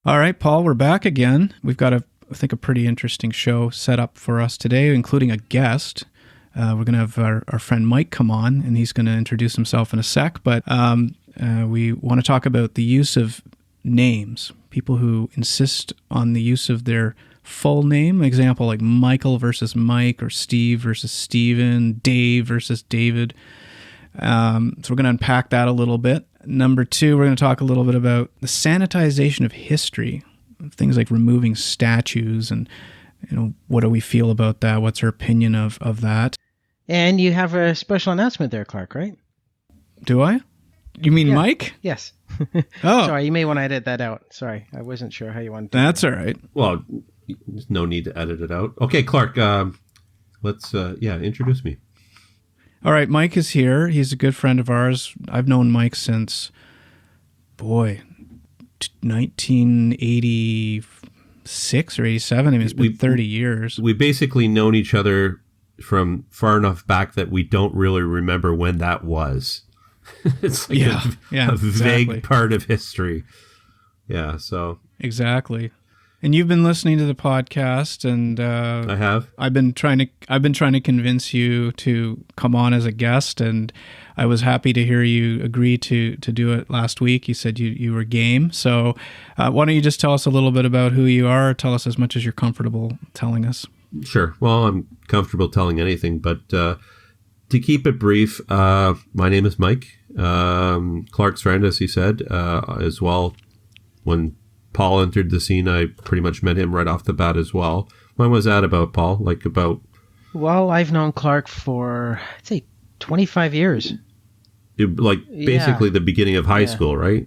All right, Paul, we're back again. We've got, I think, a pretty interesting show set up for us today, including a guest. We're going to have our friend Mike come on, and he's going to introduce himself in a sec. But we want to talk about the use of names, people who insist on the use of their full name. Example, like Michael versus Mike, or Steve versus Steven, Dave versus David. So we're going to unpack that a little bit. Number two, we're going to talk a little bit about the sanitization of history, things like removing statues, and what do we feel about that? What's our opinion of that? And you have a special announcement there, Clark, right? Do I? You mean Mike? Yes. Oh, sorry, you may want to edit that out. Sorry, I wasn't sure how you wanted to. That's all right. Well, there's no need to edit it out. Okay, Clark, let's introduce me. All right, Mike is here. He's a good friend of ours. I've known Mike since, 1986 or 87. I mean, it's been 30 years. We've basically known each other from far enough back that we don't really remember when that was. It's like a vague part of history. Yeah, so. Exactly. And you've been listening to the podcast, and I have. I've been trying to convince you to come on as a guest, and I was happy to hear you agree to do it last week. You said you were game. So why don't you just tell us a little bit about who you are? Tell us as much as you're comfortable telling us. Sure. Well, I'm comfortable telling anything, but to keep it brief, my name is Mike. Clark's friend, as he said, as well. When Paul entered the scene, I pretty much met him right off the bat as well. When was that about, Paul? Well, I've known Clark for, I'd say, 25 years. Basically the beginning of high school, right?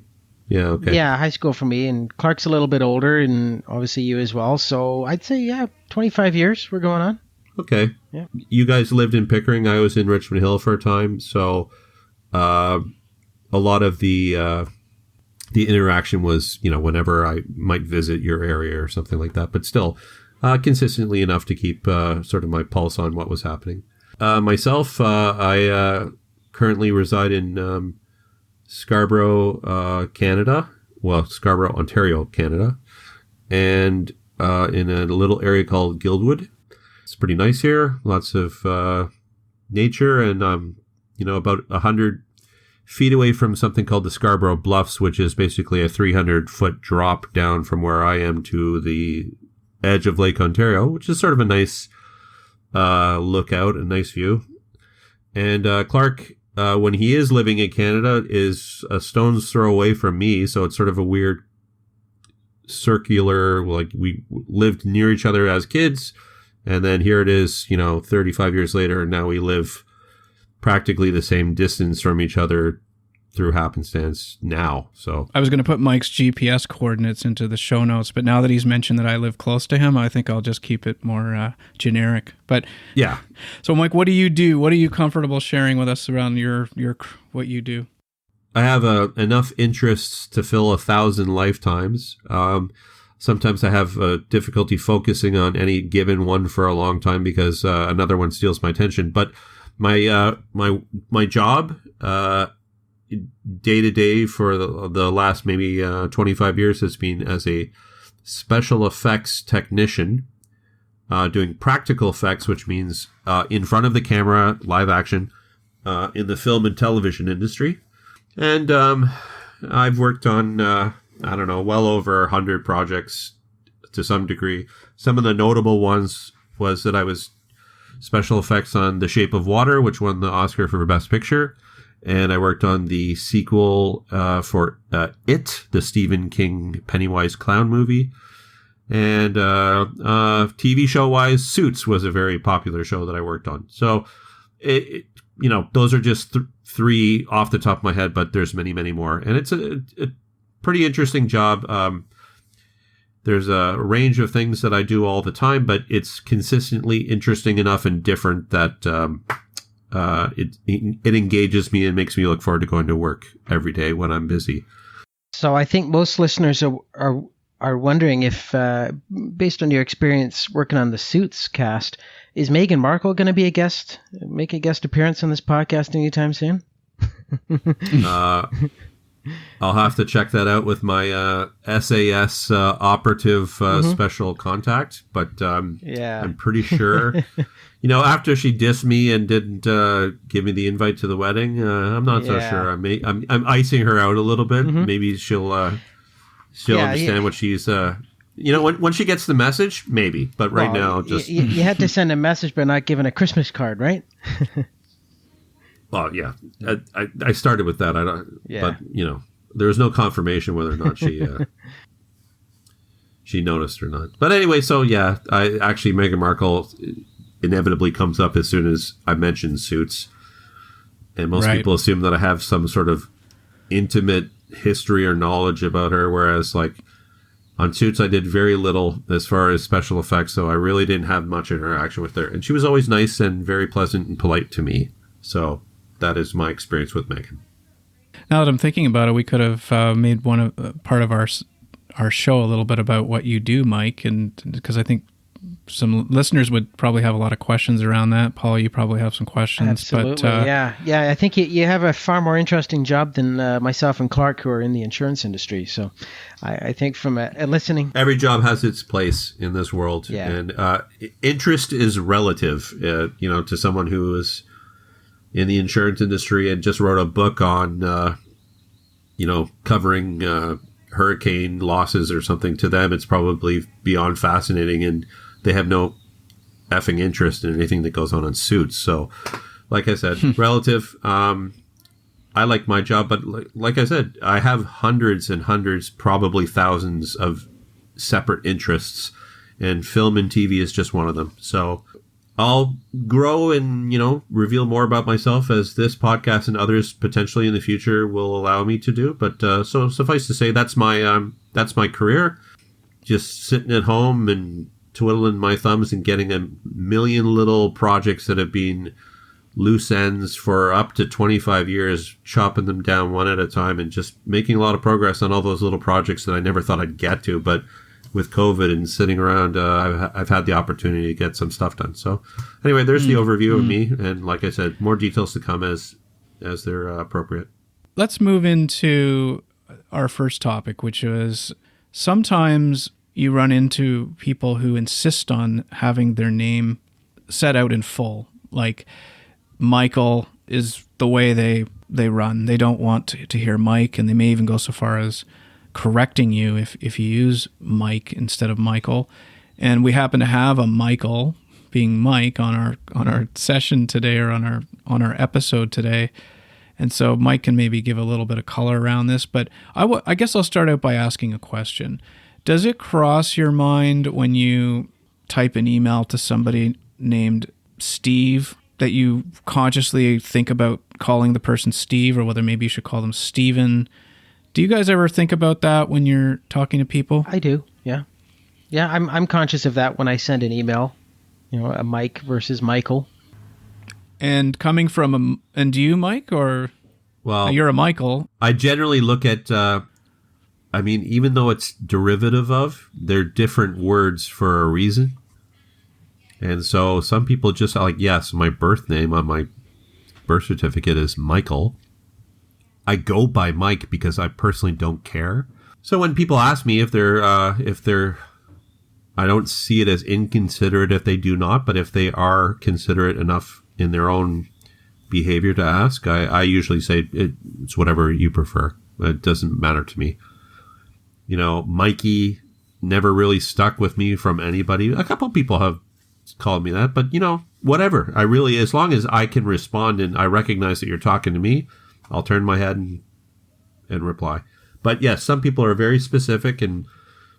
Yeah, okay. Yeah, high school for me, and Clark's a little bit older, and obviously you as well. So I'd say, 25 years we're going on. Okay. Yeah. You guys lived in Pickering. I was in Richmond Hill for a time, so a lot of the interaction was, whenever I might visit your area or something like that, but still consistently enough to keep sort of my pulse on what was happening. Myself, I currently reside in Scarborough, Canada. Well, Scarborough, Ontario, Canada. And in a little area called Guildwood. It's pretty nice here. Lots of nature, and about 100 feet away from something called the Scarborough Bluffs, which is basically a 300-foot drop down from where I am to the edge of Lake Ontario, which is sort of a nice lookout, a nice view. And Clark, when he is living in Canada, is a stone's throw away from me, so it's sort of a weird circular, like we lived near each other as kids, and then here it is, 35 years later, and now we live practically the same distance from each other through happenstance now. So I was going to put Mike's GPS coordinates into the show notes, but now that he's mentioned that I live close to him, I think I'll just keep it more generic. But yeah. So Mike, what do you do? What are you comfortable sharing with us around your what you do? I have enough interests to fill 1,000 lifetimes. Sometimes I have difficulty focusing on any given one for a long time because another one steals my attention. But my job day to day for the last maybe 25 years has been as a special effects technician, doing practical effects, which means in front of the camera, live action, in the film and television industry. And I've worked on well over 100 projects to some degree. Some of the notable ones was that I was special effects on The Shape of Water, which won the Oscar for Best Picture. And I worked on the sequel for It, the Stephen King Pennywise clown movie. And TV show-wise, Suits was a very popular show that I worked on. So, those are just three off the top of my head, but there's many, many more. And it's a pretty interesting job. There's a range of things that I do all the time, but it's consistently interesting enough and different that it engages me and makes me look forward to going to work every day when I'm busy. So I think most listeners are wondering if, based on your experience working on the Suits cast, is Meghan Markle going to make a guest appearance on this podcast anytime soon? I'll have to check that out with my SAS operative special contact. But I'm pretty sure, after she dissed me and didn't give me the invite to the wedding, I'm not so sure. I'm icing her out a little bit. Maybe she'll understand what she's... when she gets the message, maybe. But right now, just... You had to send a message, but not given a Christmas card, right? Well, yeah. I started with that. But, there was no confirmation whether or not she she noticed or not. But anyway, so yeah, Meghan Markle inevitably comes up as soon as I mention Suits. And most people assume that I have some sort of intimate history or knowledge about her, whereas on Suits, I did very little as far as special effects, so I really didn't have much interaction with her. And she was always nice and very pleasant and polite to me. So that is my experience with Meghan. Now that I'm thinking about it, we could have made part of our show a little bit about what you do, Mike, and because I think some listeners would probably have a lot of questions around that. Paul, you probably have some questions. Absolutely, yeah. I think you have a far more interesting job than myself and Clark, who are in the insurance industry. So I think from a listening... Every job has its place in this world. Yeah. And interest is relative, to someone who is in the insurance industry and just wrote a book on, covering hurricane losses or something. To them, it's probably beyond fascinating, and they have no effing interest in anything that goes on Suits. So, like I said, relative. I like my job, but like I said, I have hundreds and hundreds, probably thousands of separate interests, and film and TV is just one of them. So I'll grow and, reveal more about myself as this podcast and others potentially in the future will allow me to do. But so suffice to say, that's my career. Just sitting at home and twiddling my thumbs and getting a million little projects that have been loose ends for up to 25 years, chopping them down one at a time and just making a lot of progress on all those little projects that I never thought I'd get to. But with COVID and sitting around, I've had the opportunity to get some stuff done. So anyway, there's the overview of me. And like I said, more details to come as they're appropriate. Let's move into our first topic, which was sometimes you run into people who insist on having their name set out in full. Like Michael is the way they run. They don't want to hear Mike, and they may even go so far as correcting you if you use Mike instead of Michael. And we happen to have a Michael, being Mike, on our session today, or on our episode today. And so Mike can maybe give a little bit of color around this. But I guess I'll start out by asking a question. Does it cross your mind when you type an email to somebody named Steve that you consciously think about calling the person Steve, or whether maybe you should call them Steven? Do you guys ever think about that when you're talking to people? I do, yeah. Yeah, I'm conscious of that when I send an email, a Mike versus Michael. And coming from and do you, Mike, or... Well, you're a Michael. I generally look at... even though it's derivative of, they're different words for a reason. And so some people just are like, yes, my birth name on my birth certificate is Michael. I go by Mike because I personally don't care. So when people ask me if they're, I don't see it as inconsiderate if they do not, but if they are considerate enough in their own behavior to ask, I usually say it's whatever you prefer. It doesn't matter to me. Mikey never really stuck with me from anybody. A couple people have called me that, but whatever. As long as I can respond and I recognize that you're talking to me, I'll turn my head and reply. But yes, some people are very specific and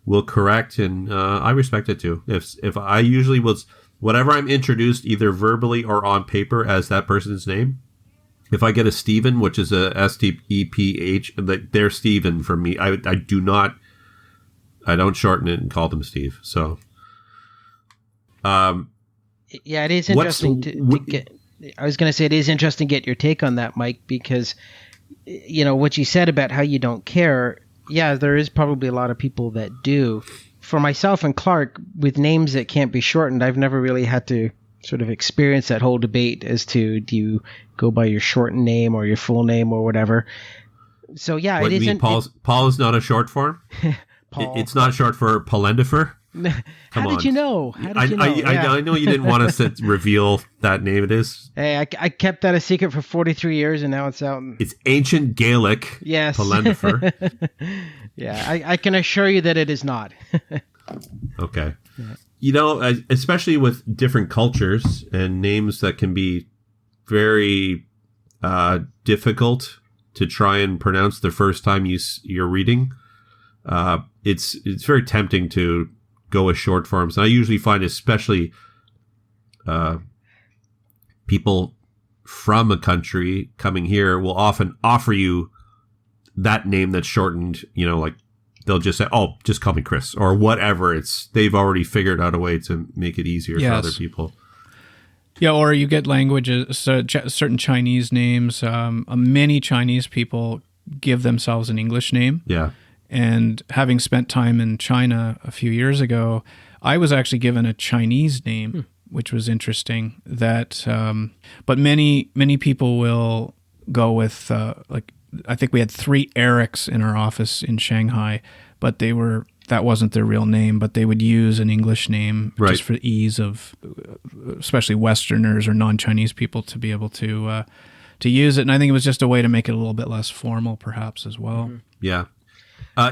will correct, and I respect it too. If I usually was, whatever I'm introduced either verbally or on paper as that person's name, if I get a Stephen, which is a S-T-E-P-H, they're Stephen for me. I don't shorten it and call them Steve. So, yeah, it is interesting to get. I was going to say it is interesting to get your take on that, Mike, because what you said about how you don't care. Yeah, there is probably a lot of people that do. For myself and Clark, with names that can't be shortened, I've never really had to sort of experience that whole debate as to, do you go by your shortened name or your full name or whatever. So yeah, what, it you isn't. mean Paul is not a short form? Paul. It's not short for Palendifer? How did you know? I know you didn't want us to reveal that name. It is. Hey, I kept that a secret for 43 years, and now it's out. It's ancient Gaelic. Yes. Palendifer. Yeah, I can assure you that it is not. Okay. Yeah. Especially with different cultures and names that can be very difficult to try and pronounce the first time you're reading. It's very tempting to go with short forms. And I usually find, especially people from a country coming here will often offer you that name that's shortened. Like they'll just say, "Oh, just call me Chris," or whatever. They've already figured out a way to make it easier for other people. Yeah, or you get languages, certain Chinese names. Many Chinese people give themselves an English name. Yeah. And having spent time in China a few years ago, I was actually given a Chinese name, which was interesting. But many people will go with I think we had 3 Erics in our office in Shanghai, but that wasn't their real name, but they would use an English name just for ease of, especially Westerners or non-Chinese people, to be able to use it. And I think it was just a way to make it a little bit less formal, perhaps, as well. Mm-hmm. Yeah.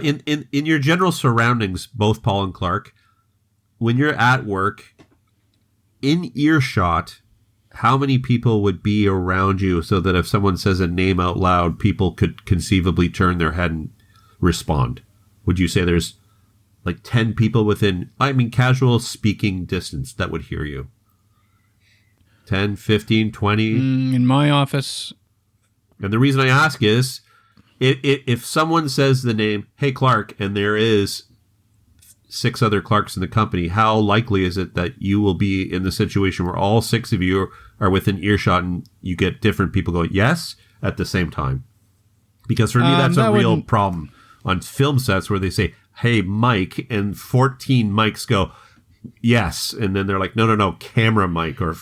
In your general surroundings, both Paul and Clark, when you're at work, in earshot, how many people would be around you so that if someone says a name out loud, people could conceivably turn their head and respond? Would you say there's like 10 people within, casual speaking distance that would hear you? 10, 15, 20? In my office. And the reason I ask is, if someone says the name, "Hey, Clark," and there is 6 other Clarks in the company, how likely is it that you will be in the situation where all 6 of you are within earshot and you get different people going, "Yes," at the same time? Because for me, that's a real problem on film sets where they say, "Hey, Mike," and 14 mics go, "Yes." And then they're like, no, camera mic or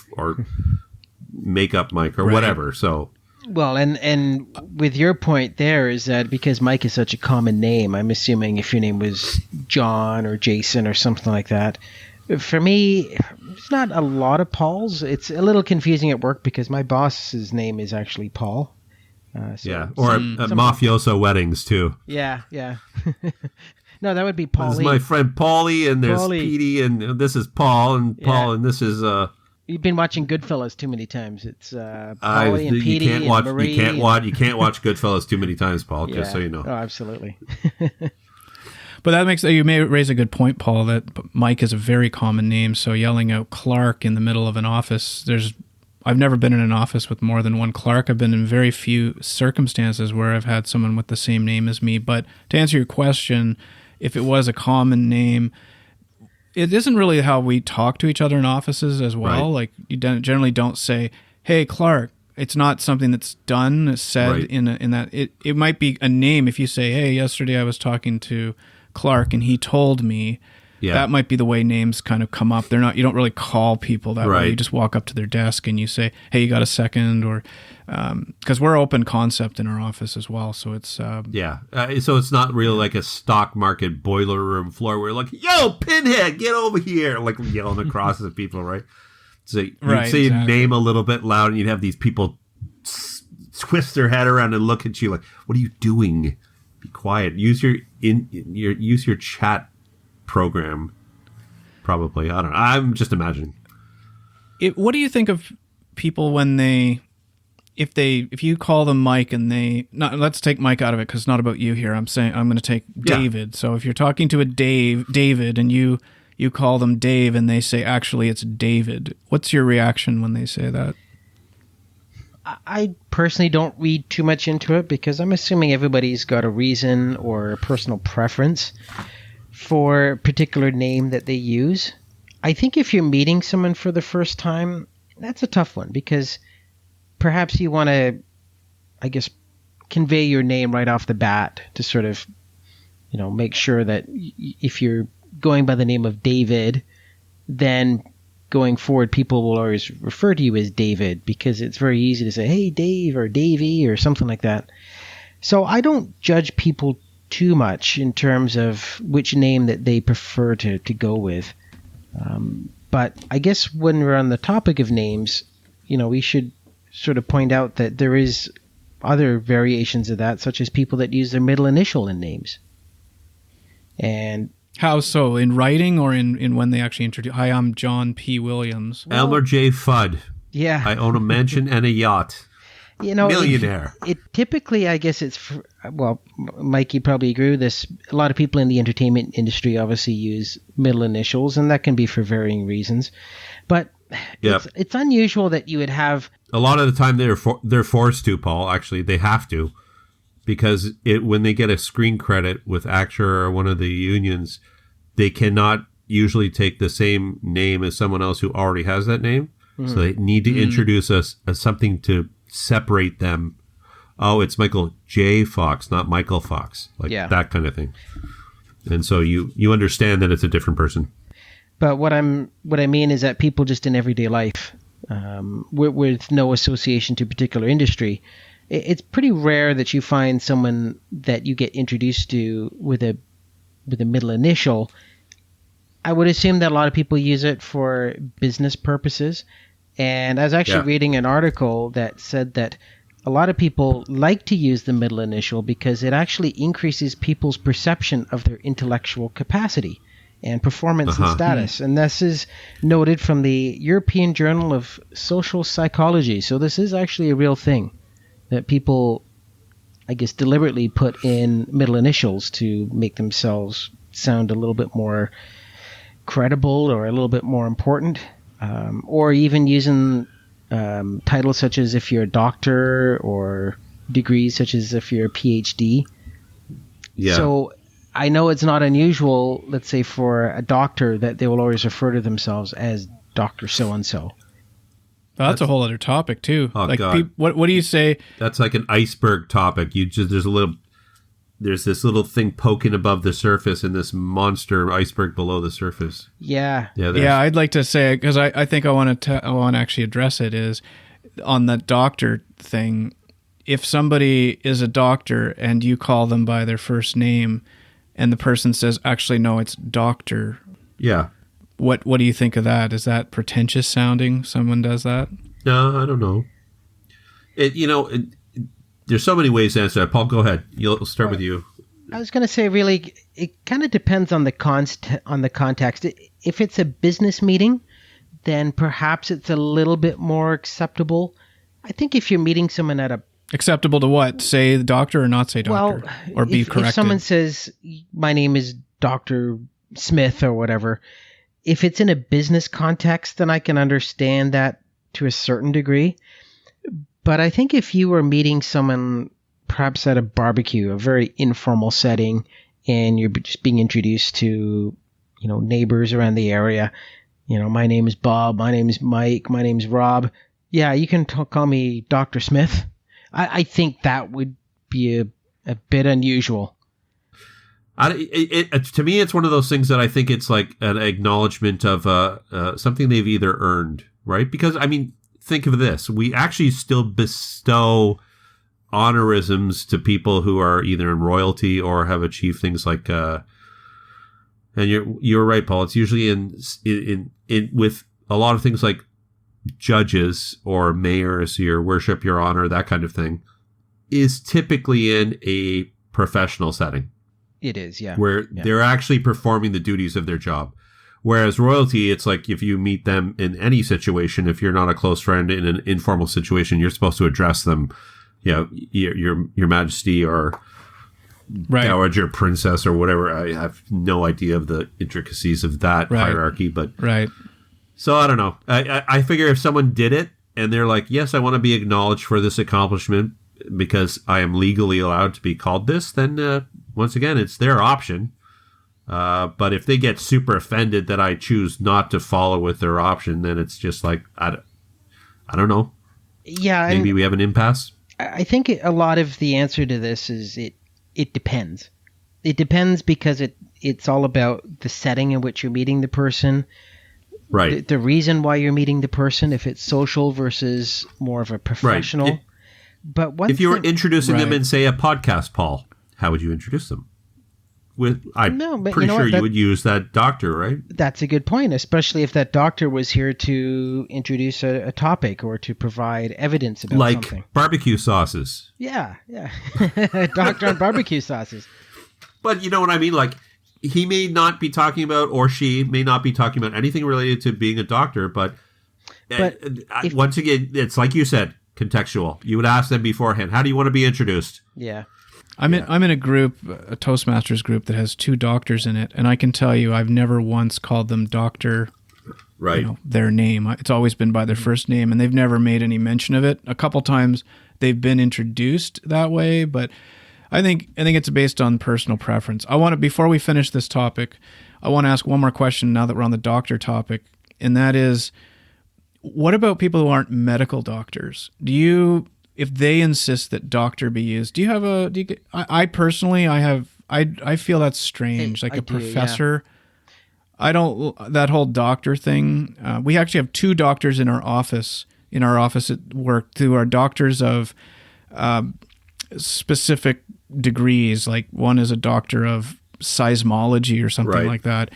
makeup mic or whatever. So... Well, and with your point there is that because Mike is such a common name, I'm assuming if your name was John or Jason or something like that. For me, there's not a lot of Pauls. It's a little confusing at work because my boss's name is actually Paul. Or mafioso weddings too. Yeah. No, that would be Paulie. This is my friend Paulie, and there's Petey, and this is Paul, and Paul, and this is... You've been watching Goodfellas too many times. It's Paulie and Petey and Marie. You can't watch Goodfellas too many times, Paul, just so you know. Oh, absolutely. But that makes... You may raise a good point, Paul, that Mike is a very common name, so yelling out Clark in the middle of an office, I've never been in an office with more than one Clark. I've been in very few circumstances where I've had someone with the same name as me. But to answer your question, if it was a common name... It isn't really how we talk to each other in offices as well. Like you generally don't say, "Hey, Clark." It's not something that's done, said in that. It might be a name. If you say, "Hey, yesterday I was talking to Clark and he told me," that might be the way names kind of come up. You don't really call people that way. You just walk up to their desk and you say, "Hey, you got a second?" Or because we're open concept in our office as well, so it's so it's not really like a stock market boiler room floor where like, "Yo, Pinhead, get over here!" like yelling across at people, right? So you'd say your name a little bit loud, and you'd have these people twist their head around and look at you like, "What are you doing? Be quiet. Use your chat program." Probably, I don't know. I'm just imagining. What do you think of people when if you call them Mike and let's take Mike out of it because it's not about you here. I'm going to take David. So if you're talking to a David and you call them Dave and they say, actually it's David, what's your reaction when they say that? I personally don't read too much into it because I'm assuming everybody's got a reason or a personal preference for a particular name that they use. I think if you're meeting someone for the first time, that's a tough one because perhaps you want to, I guess, convey your name right off the bat to sort of, make sure that if you're going by the name of David, then going forward, people will always refer to you as David because it's very easy to say, "Hey, Dave," or "Davey," or something like that. So I don't judge people too much in terms of which name that they prefer to go with. But I guess when we're on the topic of names, we should sort of point out that there is other variations of that, such as people that use their middle initial in names. And how so? In writing or in when they actually introduce? Hi, I'm John P. Williams. Elmer J. Fudd. Yeah. I own a mansion and a yacht. Millionaire. It typically, I guess Mike, you probably agree with this. A lot of people in the entertainment industry obviously use middle initials, and that can be for varying reasons. But it's unusual that you would have... A lot of the time they're forced to, Paul. Actually, they have to. Because when they get a screen credit with Acture or one of the unions, they cannot usually take the same name as someone else who already has that name. Mm. So they need to introduce us as something to separate them. Oh, it's Michael J. Fox, not Michael Fox. That kind of thing. And so you understand that it's a different person. But what I mean is that people just in everyday life, with no association to a particular industry, it's pretty rare that you find someone that you get introduced to with a middle initial. I would assume that a lot of people use it for business purposes. And I was actually reading an article that said that a lot of people like to use the middle initial because it actually increases people's perception of their intellectual capacity and performance and status. And this is noted from the European Journal of Social Psychology. So this is actually a real thing that people, I guess, deliberately put in middle initials to make themselves sound a little bit more credible or a little bit more important. Or even using titles such as if you're a doctor, or degrees such as if you're a PhD. Yeah. So I know it's not unusual, let's say for a doctor, that they will always refer to themselves as Dr. So-and-so. That's a whole other topic too. Oh, God. What do you say? That's like an iceberg topic. There's this little thing poking above the surface and this monster iceberg below the surface. Yeah. Yeah, I'd like to say, because I think I want to actually address it, is on the doctor thing. If somebody is a doctor and you call them by their first name and the person says, actually, no, it's doctor. Yeah. What do you think of that? Is that pretentious sounding? Someone does that? No, I don't know. There's so many ways to answer that. Paul, go ahead. You'll start with you. I was going to say, really, it kind of depends on the context. If it's a business meeting, then perhaps it's a little bit more acceptable. I think if you're meeting someone at a... Acceptable to what? Say the doctor or not say doctor? Or be corrected? If someone says, my name is Dr. Smith or whatever, if it's in a business context, then I can understand that to a certain degree. But I think if you were meeting someone perhaps at a barbecue, a very informal setting, and you're just being introduced to, neighbors around the area, my name is Bob, my name is Mike, my name is Rob. Yeah, you can call me Dr. Smith. I think that would be a bit unusual. To me, it's one of those things that I think it's like an acknowledgement of something they've either earned, right? Because, think of this. We actually still bestow honorisms to people who are either in royalty or have achieved things like, and you're right, Paul. It's usually in with a lot of things like judges or mayors, your worship, your honor, that kind of thing, is typically in a professional setting. It is, yeah. Where they're actually performing the duties of their job. Whereas royalty, it's like if you meet them in any situation, if you're not a close friend in an informal situation, you're supposed to address them, your majesty or dowager princess or whatever. I have no idea of the intricacies of that hierarchy, but so I don't know. I figure if someone did it and they're like, yes, I want to be acknowledged for this accomplishment because I am legally allowed to be called this, then once again, it's their option. But if they get super offended that I choose not to follow with their option, then it's just like, I don't know. Yeah. Maybe we have an impasse. I think a lot of the answer to this is it depends. It depends because it's all about the setting in which you're meeting the person. Right. The reason why you're meeting the person, if it's social versus more of a professional. Right. But if you were introducing them in, say, a podcast, Paul, how would you introduce them? I'm pretty sure you would use that doctor, right? That's a good point, especially if that doctor was here to introduce a topic or to provide evidence about something. Like barbecue sauces. Yeah. Doctor on barbecue sauces. But you know what I mean? Like, he may not be talking about, or she may not be talking about anything related to being a doctor, but once again, it's like you said, contextual. You would ask them beforehand, how do you want to be introduced? Yeah. I'm in a group, a Toastmasters group that has 2 doctors in it, and I can tell you I've never once called them doctor, right? Their name. It's always been by their first name, and they've never made any mention of it. A couple times they've been introduced that way, but I think it's based on personal preference. Before we finish this topic, I want to ask one more question now that we're on the doctor topic, and that is, what about people who aren't medical doctors? If they insist that doctor be used, I personally feel that's strange. Like a professor. Yeah. I don't, that whole doctor thing. We actually have 2 doctors in our office at work who are doctors of specific degrees. Like one is a doctor of seismology or something like that.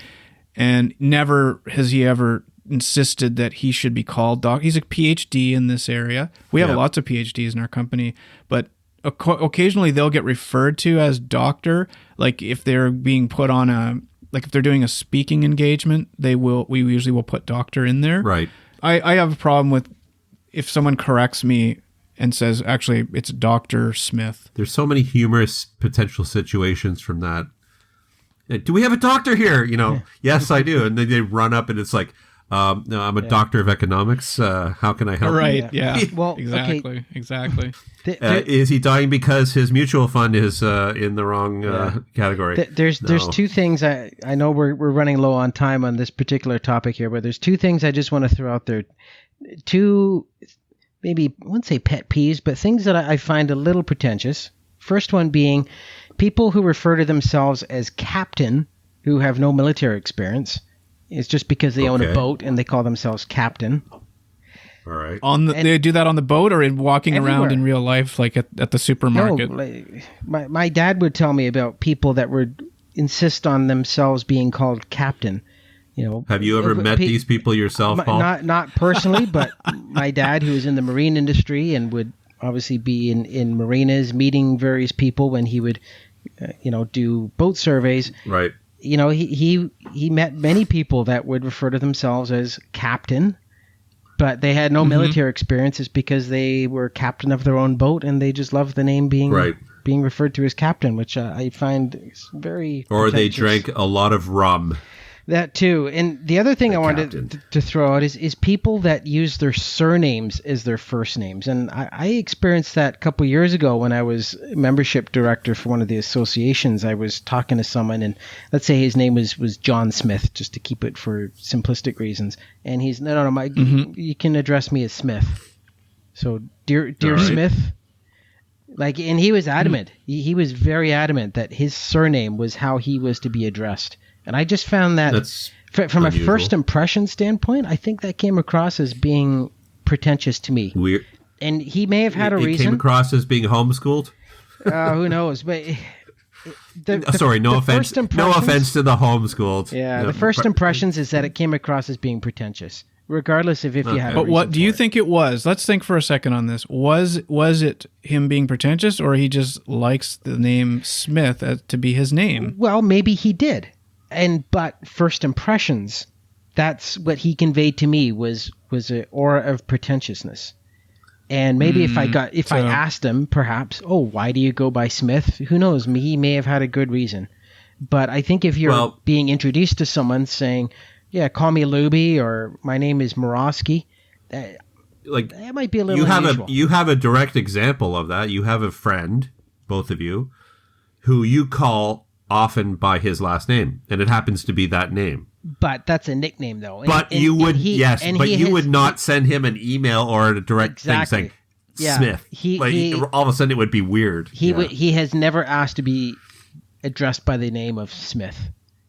And never has he ever insisted that he should be called doc. He's a PhD in this area. We have lots of PhDs in our company, but occasionally they'll get referred to as doctor. Like if they're being put on if they're doing a speaking engagement, we usually will put doctor in there. Right. I have a problem with if someone corrects me and says, actually, it's Dr. Smith. There's so many humorous potential situations from that. Do we have a doctor here? Yes, I do. And then they run up and it's like, no, I'm a doctor of economics. How can I help? Right. Yeah. Well, exactly. Is he dying because his mutual fund is in the wrong category? There's 2 things. I know we're running low on time on this particular topic here, but there's 2 things I just want to throw out there. 2, maybe I wouldn't say pet peeves, but things that I find a little pretentious. First one being people who refer to themselves as captain who have no military experience. It's just because they own a boat and they call themselves captain. All right. They do that on the boat or in walking around in real life, like at the supermarket? No, my dad would tell me about people that would insist on themselves being called captain. Have you ever met these people yourself, Paul? Not personally, but my dad, who is in the marine industry and would obviously be in marinas meeting various people when he would, do boat surveys. Right. He met many people that would refer to themselves as captain, but they had no military experiences because they were captain of their own boat and they just loved the name being referred to as captain, which I find is very Or they drank a lot of rum. That too. And the other thing I wanted to throw out is people that use their surnames as their first names. And I experienced that a couple of years ago when I was membership director for one of the associations. I was talking to someone, and let's say his name was John Smith, just to keep it for simplistic reasons. And he's, no, Mike, you can address me as Smith. So, dear Smith. And he was adamant. He was very adamant that his surname was how he was to be addressed. And I just found that from a first impression standpoint, I think that came across as being pretentious to me. Weird. And he may have had a reason. It came across as being homeschooled? Who knows? But no offense. No offense to the homeschooled. Yeah, the first impressions is that it came across as being pretentious, regardless of if you had a reason. But what do you think it was? Let's think for a second on this. Was it him being pretentious, or he just likes the name Smith to be his name? Well, maybe he did. But first impressions, that's what he conveyed to me was an aura of pretentiousness. And maybe if I asked him, perhaps, why do you go by Smith? Who knows? He may have had a good reason. But I think if you're being introduced to someone saying, call me Luby, or my name is Morosky, that might be a little unusual. You have a direct example of that. You have a friend, both of you, who you call often by his last name, and it happens to be that name. But that's a nickname, though. You would not send him an email or a direct thing saying Smith. All of a sudden, it would be weird. He has never asked to be addressed by the name of Smith.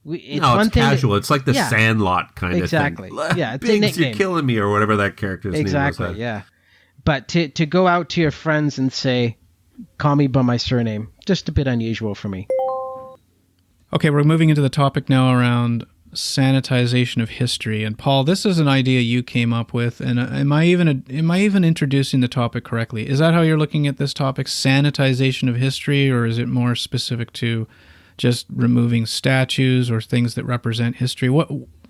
It's casual. It's like the Sandlot kind of thing. Exactly. Yeah, it's Biggs, a nickname. You're killing me, or whatever that character's name was. Exactly. Yeah. But to go out to your friends and say, call me by my surname, just a bit unusual for me. Okay, we're moving into the topic now around sanitization of history. And Paul, this is an idea you came up with, and am I even introducing the topic correctly? Is that how you're looking at this topic, sanitization of history, or is it more specific to just removing statues or things that represent history?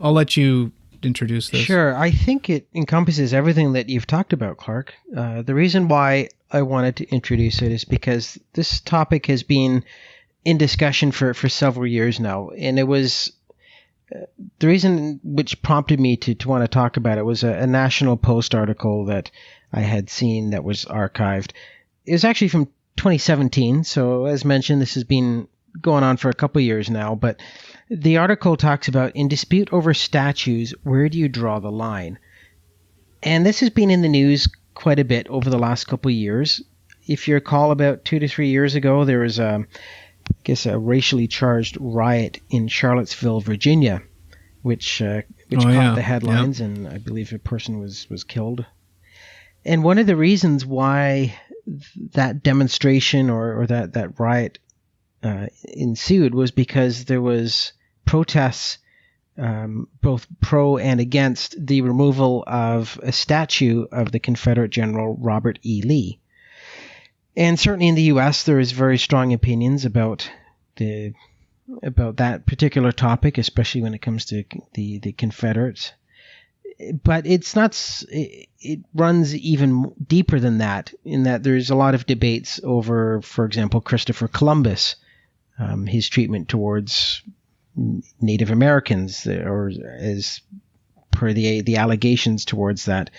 I'll let you introduce this. Sure. I think it encompasses everything that you've talked about, Clark. The reason why I wanted to introduce it is because this topic has been in discussion for several years now, and it was the reason which prompted me to want to talk about it was a National Post article that I had seen that was archived. It was actually from 2017, so as mentioned, this has been going on for a couple of years now, but the article talks about, in dispute over statues, where do you draw the line? And this has been in the news quite a bit over the last couple of years. If you recall, about 2 to 3 years ago, there was a racially charged riot in Charlottesville, Virginia, which caught the headlines, and I believe a person was killed. And one of the reasons why that demonstration or that riot ensued was because there was protests, both pro and against the removal of a statue of the Confederate General Robert E. Lee. And certainly in the U.S., there is very strong opinions about that particular topic, especially when it comes to the Confederates. But it's not. It runs even deeper than that, in that there's a lot of debates over, for example, Christopher Columbus, his treatment towards Native Americans, or as per the allegations towards that.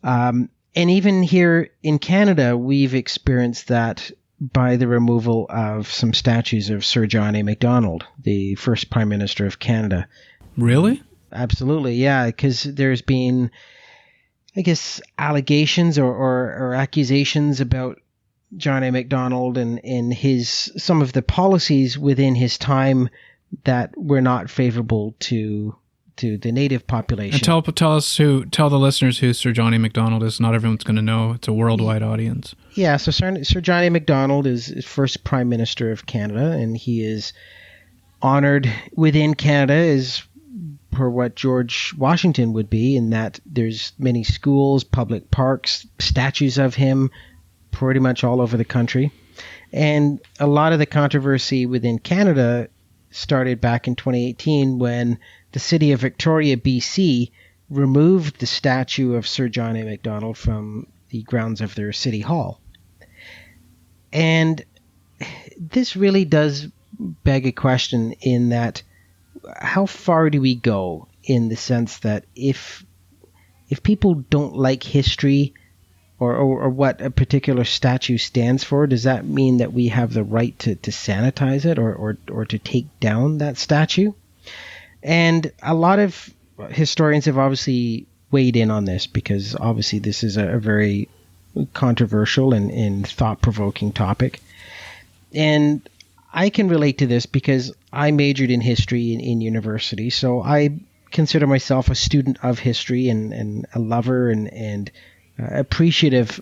And even here in Canada, we've experienced that by the removal of some statues of Sir Johnny Mcdonald, the first Prime Minister of Canada. Really? Absolutely, yeah, because there's been, I guess, allegations or accusations about Johnny Mcdonald and some of the policies within his time that were not favorable to the native population. And tell the listeners who Sir Johnny Mcdonald is. Not everyone's going to know. It's a worldwide audience. Yeah, so Sir Johnny Mcdonald is first Prime Minister of Canada, and he is honored within Canada as per what George Washington would be, in that there's many schools, public parks, statues of him pretty much all over the country. And a lot of the controversy within Canada started back in 2018 when the city of Victoria, BC, removed the statue of Sir Johnny Mcdonald from the grounds of their city hall. And this really does beg a question, in that how far do we go, in the sense that if people don't like history or what a particular statue stands for, does that mean that we have the right to sanitize it or to take down that statue? And a lot of historians have obviously weighed in on this, because obviously this is a very controversial and thought-provoking topic. And I can relate to this because I majored in history in university, so I consider myself a student of history and a lover and appreciative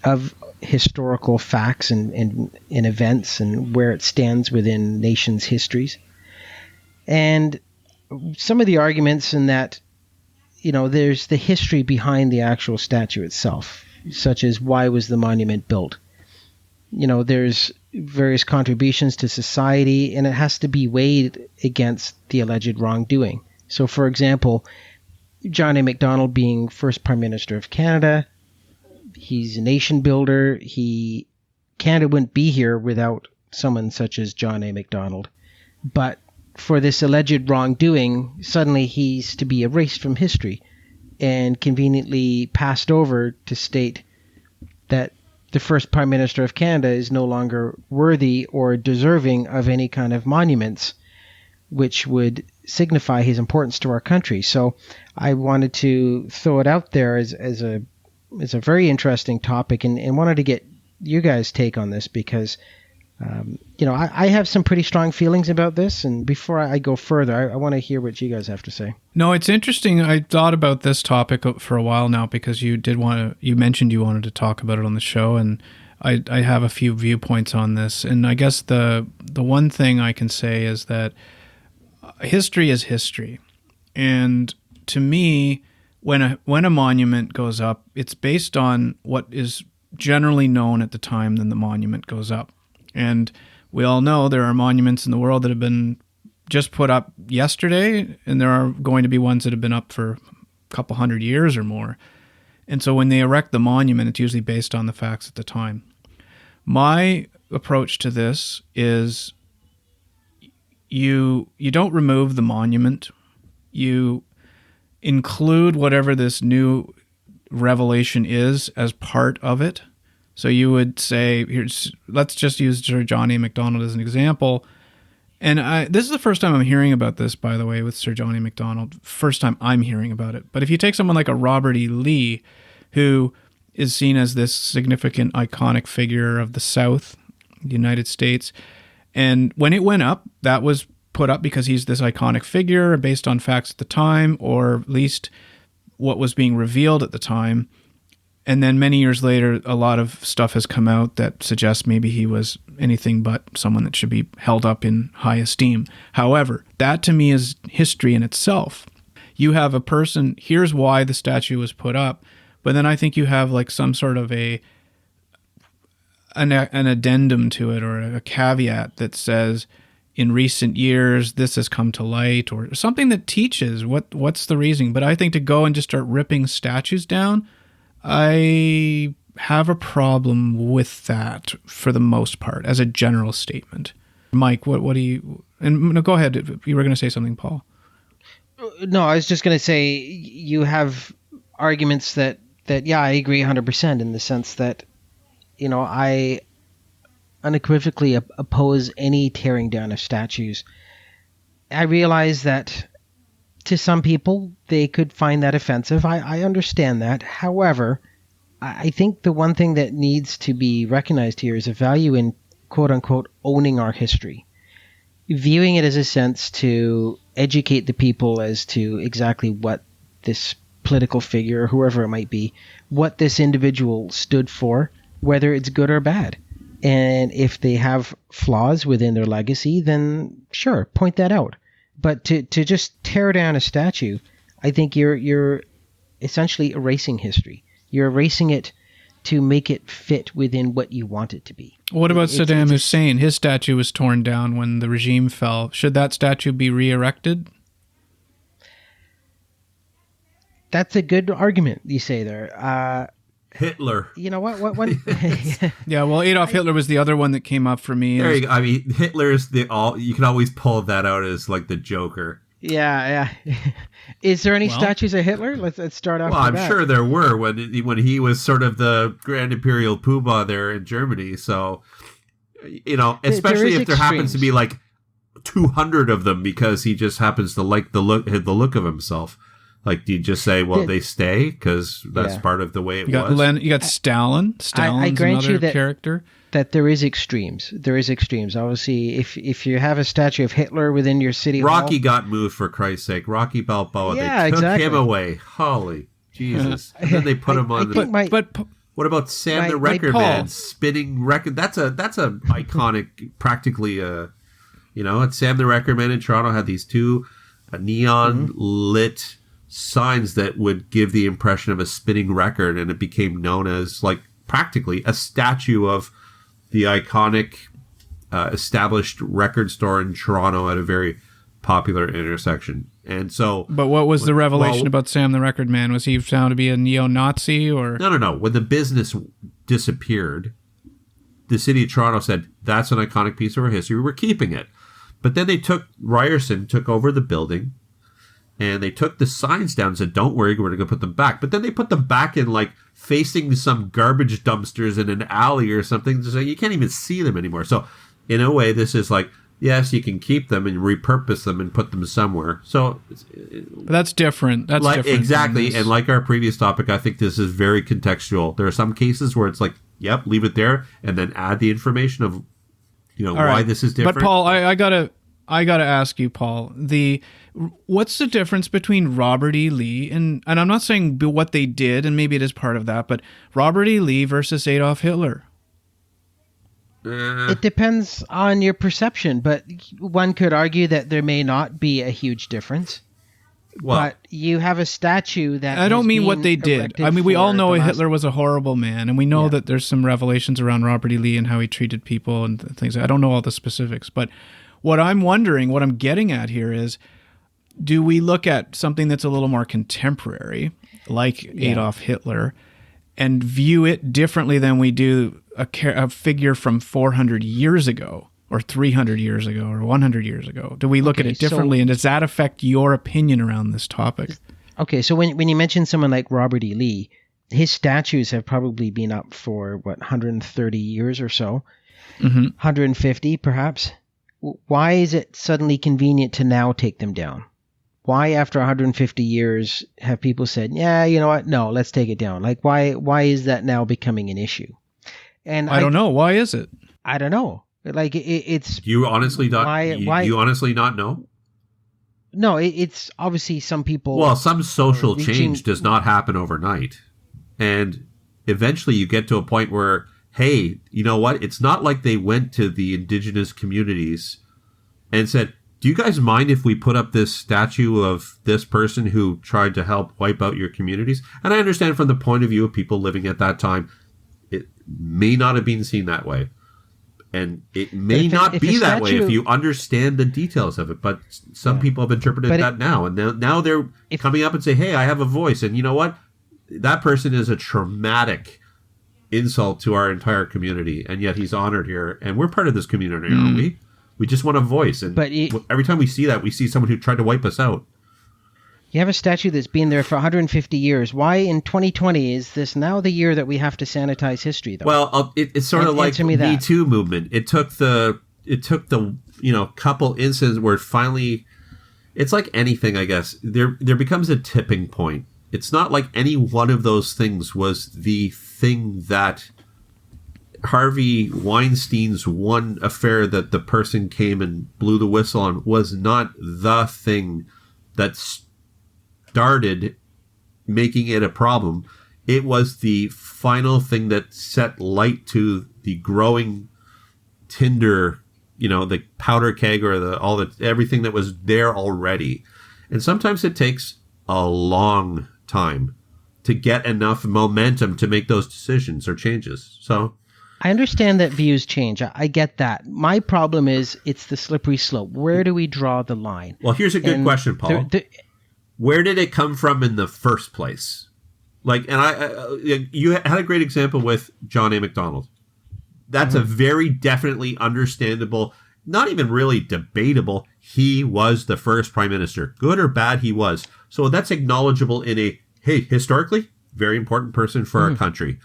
of historical facts and events and where it stands within nations' histories. And some of the arguments in that, there's the history behind the actual statue itself, such as why was the monument built? There's various contributions to society, and it has to be weighed against the alleged wrongdoing. So, for example, Johnny Mcdonald being first Prime Minister of Canada, he's a nation builder. Canada wouldn't be here without someone such as Johnny Mcdonald. But for this alleged wrongdoing, suddenly he's to be erased from history and conveniently passed over to state that the first Prime Minister of Canada is no longer worthy or deserving of any kind of monuments which would signify his importance to our country. So I wanted to throw it out there as a very interesting topic, and wanted to get you guys' take on this, because I have some pretty strong feelings about this. And before I go further, I want to hear what you guys have to say. No, it's interesting. I thought about this topic for a while now because you mentioned you wanted to talk about it on the show, and I have a few viewpoints on this. And I guess the one thing I can say is that history is history. And to me, when a monument goes up, it's based on what is generally known at the time then the monument goes up. And we all know there are monuments in the world that have been just put up yesterday, and there are going to be ones that have been up for a couple hundred years or more. And so when they erect the monument, it's usually based on the facts at the time. My approach to this is you don't remove the monument. You include whatever this new revelation is as part of it. So you would say, let's just use Sir Johnny Mcdonald as an example. And this is the first time I'm hearing about this, by the way, with Sir Johnny Mcdonald. First time I'm hearing about it. But if you take someone like a Robert E. Lee, who is seen as this significant, iconic figure of the South, the United States, and when it went up, that was put up because he's this iconic figure based on facts at the time, or at least what was being revealed at the time. And then many years later, a lot of stuff has come out that suggests maybe he was anything but someone that should be held up in high esteem. However, that to me is history in itself. You have a person, here's why the statue was put up, but then I think you have like some sort of an addendum to it, or a caveat that says, in recent years, this has come to light, or something that teaches what's the reason. But I think to go and just start ripping statues down, I have a problem with that for the most part, as a general statement. Mike, what do you... And no, go ahead. You were going to say something, Paul. No, I was just going to say you have arguments that yeah, I agree 100% in the sense that, I unequivocally oppose any tearing down of statues. I realize that to some people, they could find that offensive. I understand that. However, I think the one thing that needs to be recognized here is a value in, quote-unquote, owning our history. Viewing it as a sense to educate the people as to exactly what this political figure, or whoever it might be, what this individual stood for, whether it's good or bad. And if they have flaws within their legacy, then sure, point that out. But to just tear down a statue, I think you're essentially erasing history. You're erasing it to make it fit within what you want it to be. What about Saddam Hussein? His statue was torn down when the regime fell. Should that statue be re-erected? That's a good argument you say there. Hitler. You know what? Yeah, well, Adolf Hitler was the other one that came up for me. There you go. I mean, Hitler's you can always pull that out as like the Joker. Yeah. Is there any statues of Hitler? Let's start off. Well, with I'm that. sure there were when he was sort of the Grand Imperial Poobah there in Germany. So, especially if there happens to be like 200 of them because he just happens to like the look of himself. Like, do you just say, well, they stay because that's part of the way it was? You got Stalin. Stalin's another character. That there is extremes. There is extremes. Obviously, if you have a statue of Hitler within your city Rocky hall, got moved, for Christ's sake. Rocky Balboa. Yeah, they took him away. Holy Jesus. And then they put him on what about Sam the Record Man spinning record? That's a iconic, practically it's Sam the Record Man in Toronto had these two neon lit signs that would give the impression of a spinning record, and it became known as like practically a statue of the iconic established record store in Toronto at a very popular intersection. And so, but what was the revelation about Sam the Record Man? Was he found to be a neo-Nazi or no? When the business disappeared, the city of Toronto said that's an iconic piece of our history, we're keeping it. But then Ryerson took over the building, and they took the signs down and said, don't worry, we're going to put them back. But then they put them back in like facing some garbage dumpsters in an alley or something. So you can't even see them anymore. So in a way, this is like, yes, you can keep them and repurpose them and put them somewhere. So but that's different. That's different. Exactly. And like our previous topic, I think this is very contextual. There are some cases where it's like, yep, leave it there and then add the information of why right. This is different. But Paul, I gotta ask you, Paul, what's the difference between Robert E. Lee and I'm not saying what they did, and maybe it is part of that, but Robert E. Lee versus Adolf Hitler? It depends on your perception, but one could argue that there may not be a huge difference. Well, but you have a statue that I don't mean what they did. I mean, we all know Hitler was a horrible man, and we know that there's some revelations around Robert E. Lee and how he treated people and things. I don't know all the specifics, but what I'm wondering, what I'm getting at here is, do we look at something that's a little more contemporary, like Adolf Hitler, and view it differently than we do a figure from 400 years ago or 300 years ago or 100 years ago? Do we look at it differently, and does that affect your opinion around this topic? Okay, so when you mention someone like Robert E. Lee, his statues have probably been up for, 130 years or so, 150 perhaps. Why is it suddenly convenient to now take them down? Why, after 150 years, have people said, yeah, you know what, no, let's take it down? Like, why is that now becoming an issue? And I don't know. Why is it? I don't know. Like, it's... You honestly not... You honestly not know? No, it's obviously some people... Well, some social change does not happen overnight. And eventually you get to a point where, hey, you know what? It's not like they went to the indigenous communities and said, do you guys mind if we put up this statue of this person who tried to help wipe out your communities? And I understand from the point of view of people living at that time, it may not have been seen that way. And it may not be that way if you understand the details of it. But some people have interpreted that now. And now they're coming up and say, hey, I have a voice. And you know what? That person is a traumatic insult to our entire community. And yet he's honored here. And we're part of this community, aren't we? We just want a voice. And every time we see that, we see someone who tried to wipe us out. You have a statue that's been there for 150 years. Why in 2020 is this now the year that we have to sanitize history, though? Well, it's sort of like the Me Too movement. It took the couple incidents where finally, it's like anything, I guess. There becomes a tipping point. It's not like any one of those things was the thing that Harvey Weinstein's one affair that the person came and blew the whistle on was not the thing that started making it a problem. It was the final thing that set light to the growing tinder, the powder keg or everything that was there already. And sometimes it takes a long time to get enough momentum to make those decisions or changes. So I understand that views change. I get that. My problem is it's the slippery slope. Where do we draw the line? Well, here's a good question, Paul. Where did it come from in the first place? You had a great example with Johnny Mcdonald. That's a very definitely understandable, not even really debatable. He was the first prime minister. Good or bad, he was. So that's acknowledgeable in historically, very important person for our country.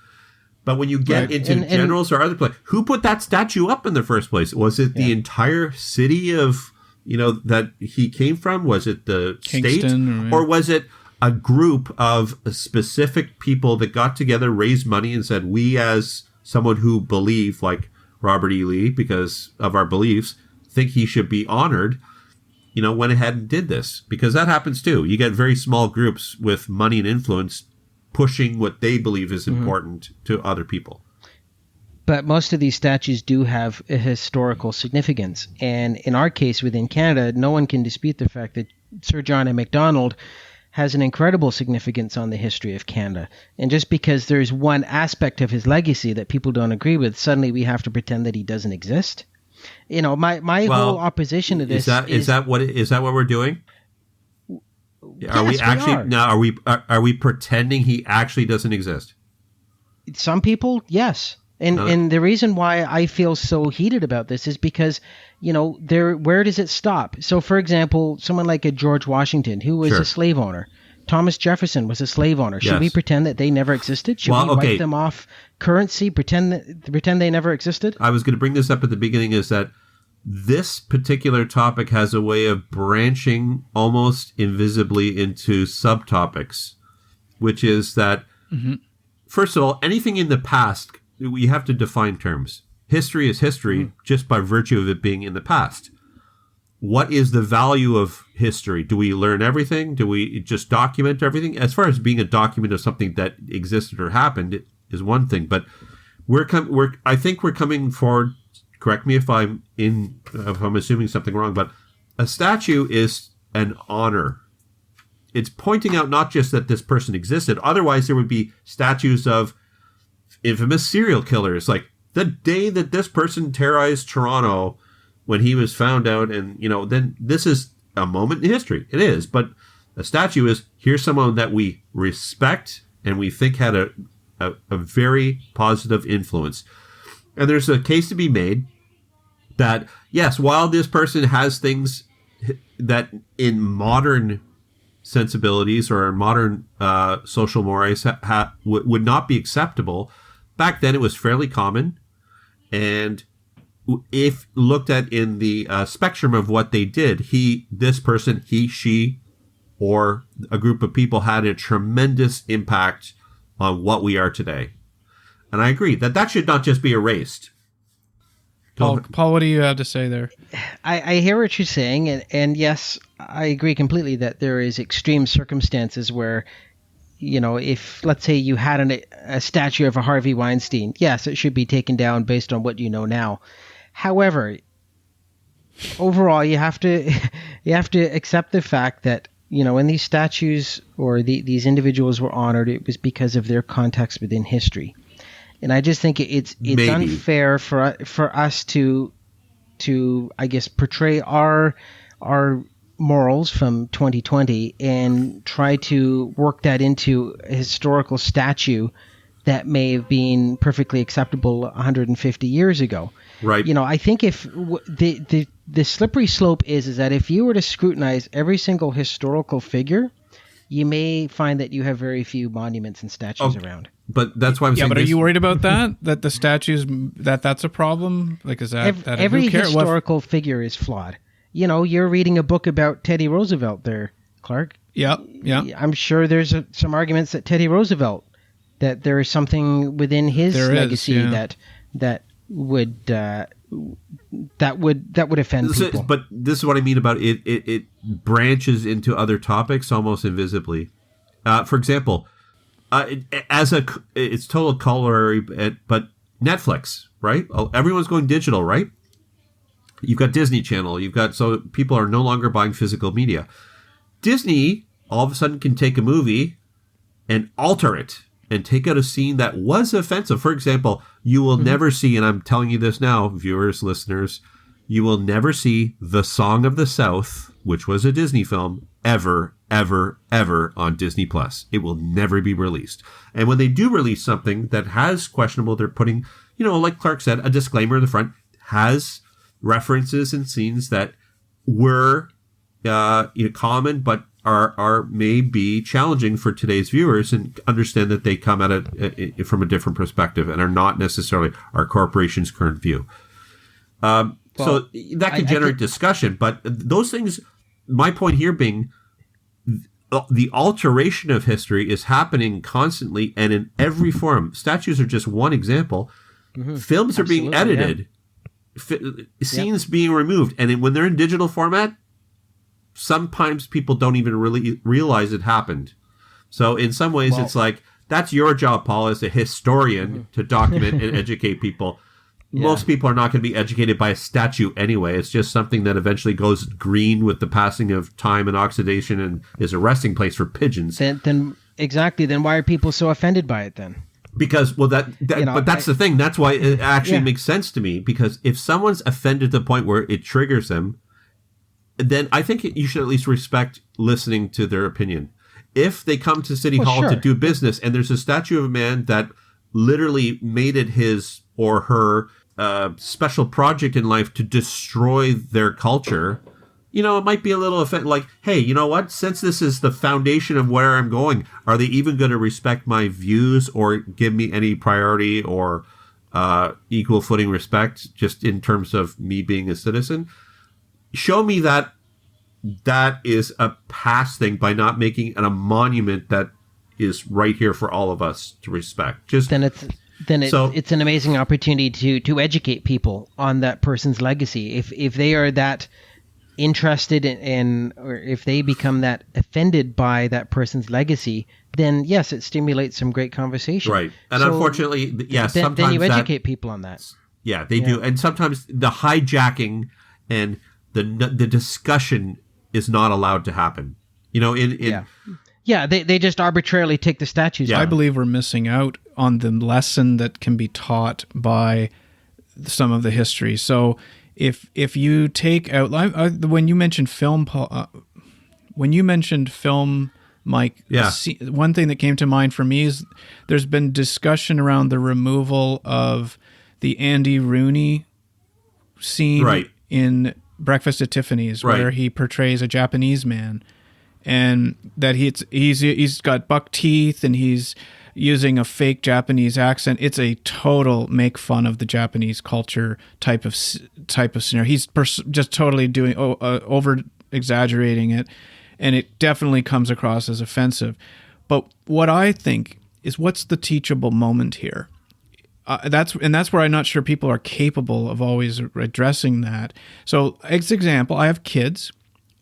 But when you get into generals or other places, who put that statue up in the first place? Was it the entire city of, that he came from? Was it the Kingston, state? Or was it a group of specific people that got together, raised money, and said, we as someone who believe, like Robert E. Lee, because of our beliefs, think he should be honored, went ahead and did this? Because that happens too. You get very small groups with money and influence pushing what they believe is important to other people. But most of these statues do have a historical significance. And in our case within Canada, no one can dispute the fact that Sir Johnny Mcdonald has an incredible significance on the history of Canada. And just because there's one aspect of his legacy that people don't agree with, suddenly we have to pretend that he doesn't exist. My whole opposition to this is that what we're doing? Are we pretending he actually doesn't exist? Some people, yes. And the reason why I feel so heated about this is because, where does it stop? So, for example, someone like a George Washington, who was a slave owner. Thomas Jefferson was a slave owner. Should we pretend that they never existed? Should we wipe them off currency, pretend they never existed? I was going to bring this up at the beginning, is that this particular topic has a way of branching almost invisibly into subtopics, which is that, first of all, anything in the past, we have to define terms. History is history just by virtue of it being in the past. What is the value of history? Do we learn everything? Do we just document everything? As far as being a document of something that existed or happened is one thing, but I think we're coming forward. Correct me if I'm assuming something wrong, but a statue is an honor. It's pointing out not just that this person existed. Otherwise, there would be statues of infamous serial killers, like the day that this person terrorized Toronto when he was found out, and then this is a moment in history. It is, but a statue is, here's someone that we respect and we think had a very positive influence. And there's a case to be made that, yes, while this person has things that in modern sensibilities or modern social mores would not be acceptable, back then it was fairly common. And if looked at in the spectrum of what they did, this person, she, or a group of people had a tremendous impact on what we are today. And I agree that should not just be erased. Paul, what do you have to say there? I hear what you're saying, and yes, I agree completely that there is extreme circumstances where, if, let's say, you had a statue of a Harvey Weinstein, yes, it should be taken down based on what you know now. However, overall, you have to accept the fact that, when these statues or these individuals were honored, it was because of their context within history. And I just think it's unfair for us to I guess portray our morals from 2020 and try to work that into a historical statue that may have been perfectly acceptable 150 years ago. Right. I think if the slippery slope is that if you were to scrutinize every single historical figure, you may find that you have very few monuments and statues around. But that's why I'm saying. Yeah, but are you worried about that? That the statues, that's a problem? Like, is that every historical figure is flawed? You're reading a book about Teddy Roosevelt there, Clark. Yeah. I'm sure there's some arguments that Teddy Roosevelt, that there is something within his legacy that would offend people. But this is what I mean about it. It branches into other topics almost invisibly. For example, it's total corollary, but Netflix, right? Everyone's going digital, right? You've got Disney Channel. So people are no longer buying physical media. Disney all of a sudden can take a movie and alter it and take out a scene that was offensive. For example, you will never see, and I'm telling you this now, viewers, listeners, you will never see The Song of the South, which was a Disney film, ever on Disney Plus. It will never be released. And when they do release something that has questionable, they're putting, like Clark said, a disclaimer in the front, has references and scenes that were common, but are may be challenging for today's viewers, and understand that they come at it from a different perspective and are not necessarily our corporation's current view. So that can generate discussion, but those things, my point here being, the alteration of history is happening constantly and in every form. Statues are just one example. Films are being edited, scenes being removed, and when they're in digital format, sometimes people don't even really realize it happened. So in some ways, it's like, that's your job, Paul, as a historian, to document and educate people. Yeah. Most people are not going to be educated by a statue anyway. It's just something that eventually goes green with the passing of time and oxidation and is a resting place for pigeons. Then why are people so offended by it then? Because, but that's the thing. That's why it actually makes sense to me, because if someone's offended to the point where it triggers them, then I think you should at least respect listening to their opinion. If they come to City Hall to do business and there's a statue of a man that literally made it his or her special project in life to destroy their culture, it might be a little offensive. Like, hey, you know what? Since this is the foundation of where I'm going, are they even going to respect my views or give me any priority or equal footing respect just in terms of me being a citizen? Show me that is a past thing by not making it a monument that is right here for all of us to respect. then it's an amazing opportunity to educate people on that person's legacy. If they are that interested in, or if they become that offended by that person's legacy, then yes, it stimulates some great conversation. Right. And unfortunately, yes, sometimes then you educate people on that. Yeah, they do. And sometimes the hijacking and the discussion is not allowed to happen. They just arbitrarily take the statues down. I believe we're missing out on the lesson that can be taught by some of the history. So if you take out when you mentioned film, Mike, one thing that came to mind for me is there's been discussion around the removal of the Andy Rooney scene in Breakfast at Tiffany's, where he portrays a Japanese man, and that he's got buck teeth and he's using a fake Japanese accent. It's a total make fun of the Japanese culture type of scenario. He's just totally doing over exaggerating it, and it definitely comes across as offensive. But what I think is, what's the teachable moment here? That's where I'm not sure people are capable of always addressing that. So, as example, I have kids,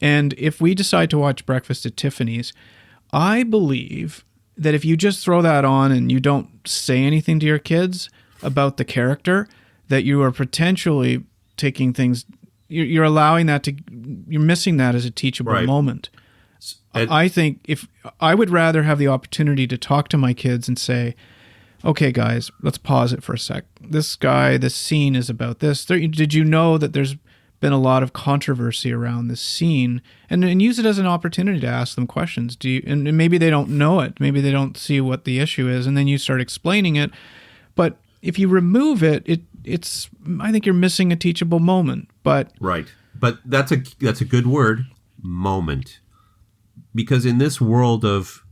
and if we decide to watch Breakfast at Tiffany's, I believe that if you just throw that on and you don't say anything to your kids about the character, that you are potentially taking things, you're allowing that you're missing that as a teachable moment. I think if I would rather have the opportunity to talk to my kids and say, okay, guys, let's pause it for a sec. This scene is about this. Did you know that there's been a lot of controversy around this scene? And use it as an opportunity to ask them questions. And maybe they don't know it. Maybe they don't see what the issue is, and then you start explaining it. But if you remove it, it's I think you're missing a teachable moment. But But that's a good word, moment. Because in this world of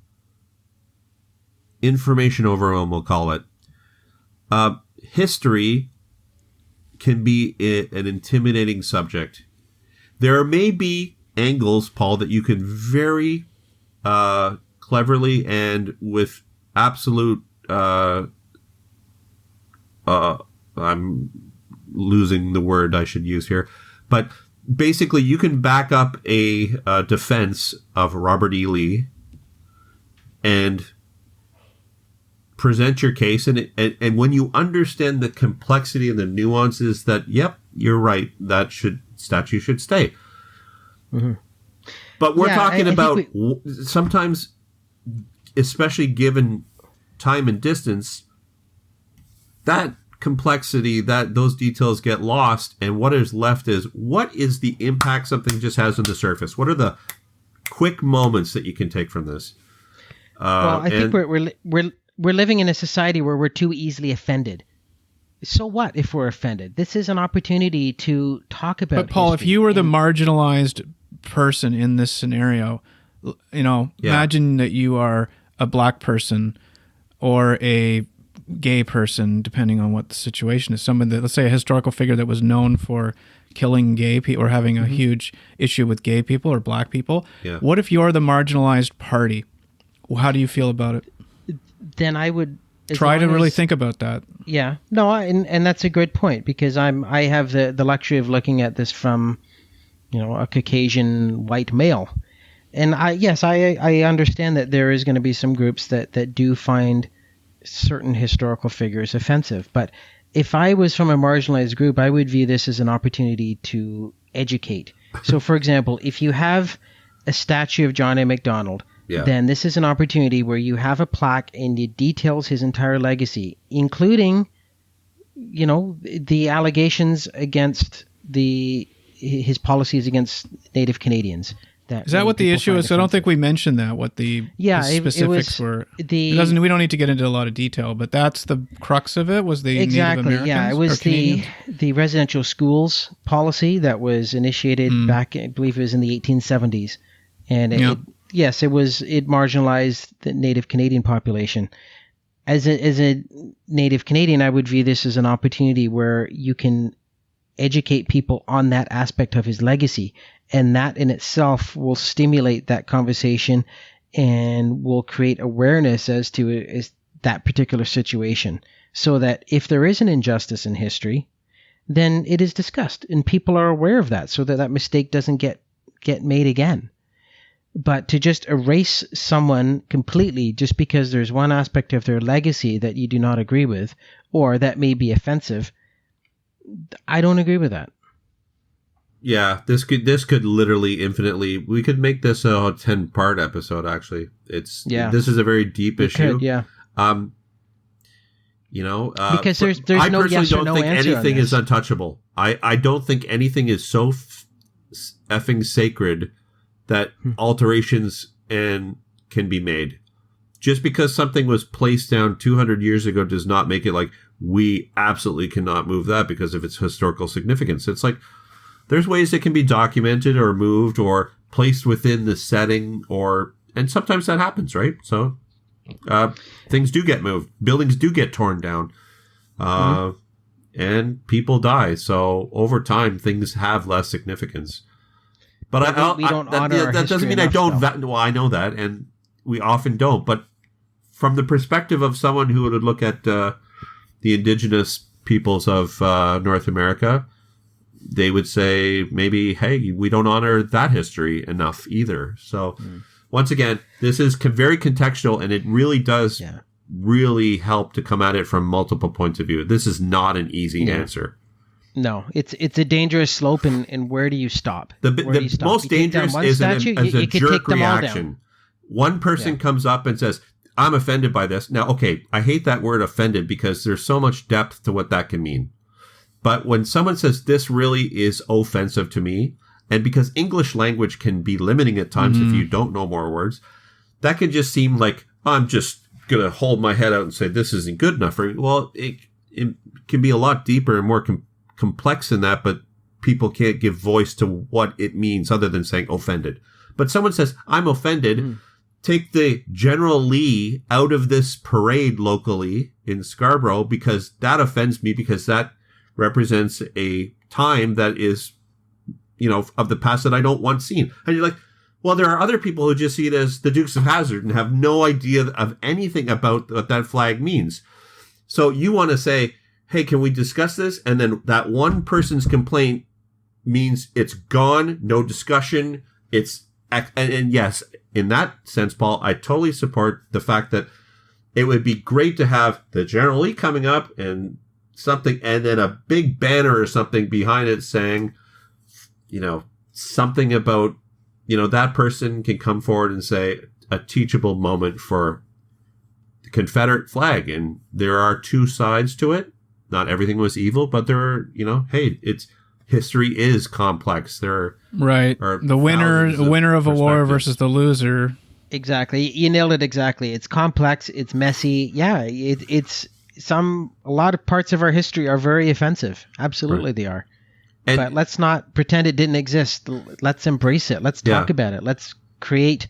information overwhelm, we'll call it, history can be an intimidating subject. There may be angles, Paul, that you can very cleverly and with absolute I'm losing the word I should use here, but basically you can back up a defense of Robert E. Lee and present your case, and when you understand the complexity and the nuances, that you're right, that statue should stay. Mm-hmm. But we're talking about sometimes, especially given time and distance, that complexity, that those details get lost, and what is left is, what is the impact something just has on the surface? What are the quick moments that you can take from this? I think we're living in a society where we're too easily offended. So what if we're offended? This is an opportunity to talk about But Paul, history. If you were the marginalized person in this scenario, imagine that you are a black person or a gay person, depending on what the situation is. Someone that, let's say, a historical figure that was known for killing gay people or having a huge issue with gay people or black people. Yeah. What if you're the marginalized party? How do you feel about it? Then I would try to really think about that. Yeah, no, and that's a good point, because I have the luxury of looking at this from, a Caucasian white male, and I understand that there is going to be some groups that do find certain historical figures offensive, but if I was from a marginalized group, I would view this as an opportunity to educate. So, for example, if you have a statue of John A. Macdonald, then this is an opportunity where you have a plaque and it details his entire legacy, including, the allegations against his policies against Native Canadians. Is that what the issue is? I don't think we mentioned that, what the specifics were. We don't need to get into a lot of detail, but that's the crux of it, was the Native Americans? Yeah, it was the residential schools policy that was initiated back, I believe it was in the 1870s. And it marginalized the Native Canadian population. As a Native Canadian, I would view this as an opportunity where you can educate people on that aspect of his legacy, and that in itself will stimulate that conversation and will create awareness as to that particular situation. so that if there is an injustice in history, then it is discussed and people are aware of that so that that mistake doesn't get made again. But to just erase someone completely just because there's one aspect of their legacy that you do not agree with or that may be offensive, I don't agree with that. Yeah, this could literally infinitely. We could make this a 10-part episode. Actually, this is a very deep issue. Could, yeah. Because there's I no yes or no answer. I personally don't think anything is untouchable. I don't think anything is so effing sacred that alterations can be made. Just because something was placed down 200 years ago does not make it like we absolutely cannot move that because of its historical significance. It's like there's ways it can be documented or moved or placed within the setting, and sometimes that happens, right? So things do get moved, buildings do get torn down, and people die. So over time, things have less significance. But we don't honor that doesn't mean I don't. Well, I know that, and we often don't. But from the perspective of someone who would look at the indigenous peoples of North America, they would say maybe, hey, we don't honor that history enough either. So once again, this is very contextual, and it really does really help to come at it from multiple points of view. This is not an easy answer. No, it's a dangerous slope, and where do you stop? The most dangerous is as a jerk reaction. One person comes up and says, I'm offended by this. Now, okay, I hate that word offended because there's so much depth to what that can mean. But when someone says this really is offensive to me, and because English language can be limiting at times if you don't know more words, that can just seem like, I'm just going to hold my head out and say this isn't good enough for me. Well, it can be a lot deeper and more complex than that, but people can't give voice to what it means other than saying offended. But someone says, I'm offended. Take the General Lee out of this parade locally in Scarborough because that offends me because that represents a time that is, of the past that I don't want seen. And you're like, well, there are other people who just see it as the Dukes of Hazzard and have no idea of anything about what that flag means. So you want to say, hey, can we discuss this? And then that one person's complaint means it's gone, no discussion. And yes, in that sense, Paul, I totally support the fact that it would be great to have the General Lee coming up and something, and then a big banner or something behind it saying, something about, that person can come forward and say a teachable moment for the Confederate flag. And there are two sides to it. Not everything was evil, but there are, hey, history is complex. There are the winner of a war versus the loser. Exactly. You nailed it exactly. It's complex. It's messy. Yeah. A lot of parts of our history are very offensive. Absolutely they are. But let's not pretend it didn't exist. Let's embrace it. Let's talk about it. Let's create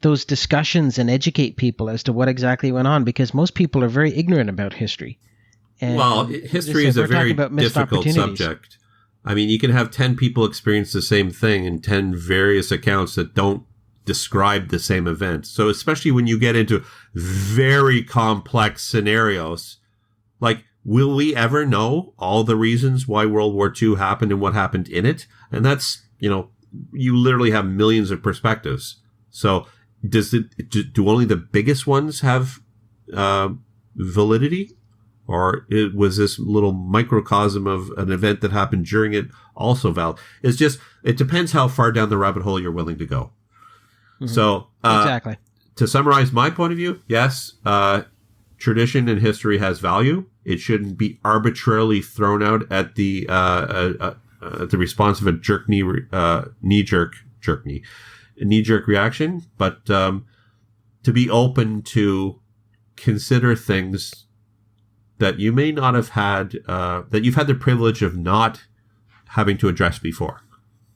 those discussions and educate people as to what exactly went on, because most people are very ignorant about history. And history is a very difficult subject. I mean, you can have 10 people experience the same thing in 10 various accounts that don't describe the same event. So especially when you get into very complex scenarios, like, will we ever know all the reasons why World War II happened and what happened in it? And that's, you literally have millions of perspectives. So do only the biggest ones have validity? Or was this little microcosm of an event that happened during it also valid? It depends how far down the rabbit hole you're willing to go. So, exactly. To summarize my point of view, yes, tradition and history has value. It shouldn't be arbitrarily thrown out at the response of a knee-jerk reaction, but to be open to consider things that you may not have had, that you've had the privilege of not having to address before.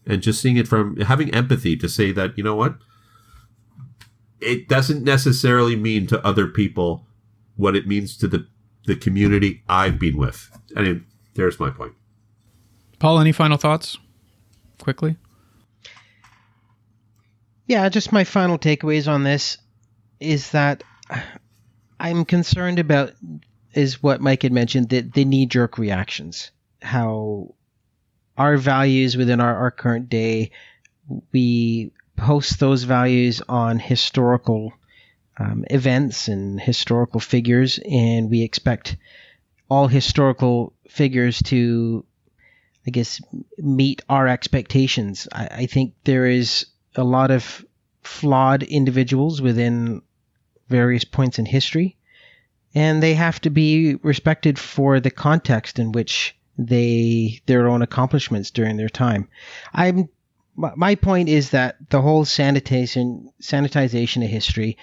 And just seeing it from having empathy to say that, you know what? It doesn't necessarily mean to other people what it means to the community I've been with. I mean, there's my point. Paul, any final thoughts? Quickly. Yeah, just my final takeaways on this is that I'm concerned about is what Mike had mentioned, the knee-jerk reactions. How our values within our current day, we post those values on historical events and historical figures, and we expect all historical figures to, I guess, meet our expectations. I think there is a lot of flawed individuals within various points in history, and they have to be respected for the context in which their own accomplishments during their time. My point is that the whole sanitization of history,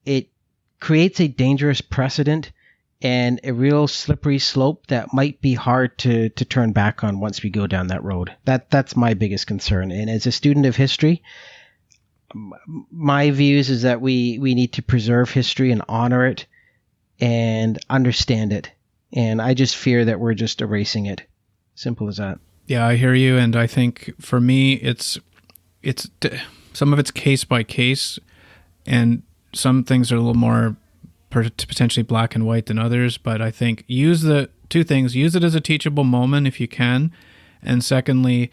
it creates a dangerous precedent and a real slippery slope that might be hard to turn back on once we go down that road. That's my biggest concern. And as a student of history, my views is that we need to preserve history and honor it and understand it. And I just fear that we're just erasing it. Simple as that. Yeah, I hear you. And I think for me, it's some of it's case by case, and some things are a little more potentially black and white than others. But I think use it as a teachable moment if you can. And secondly,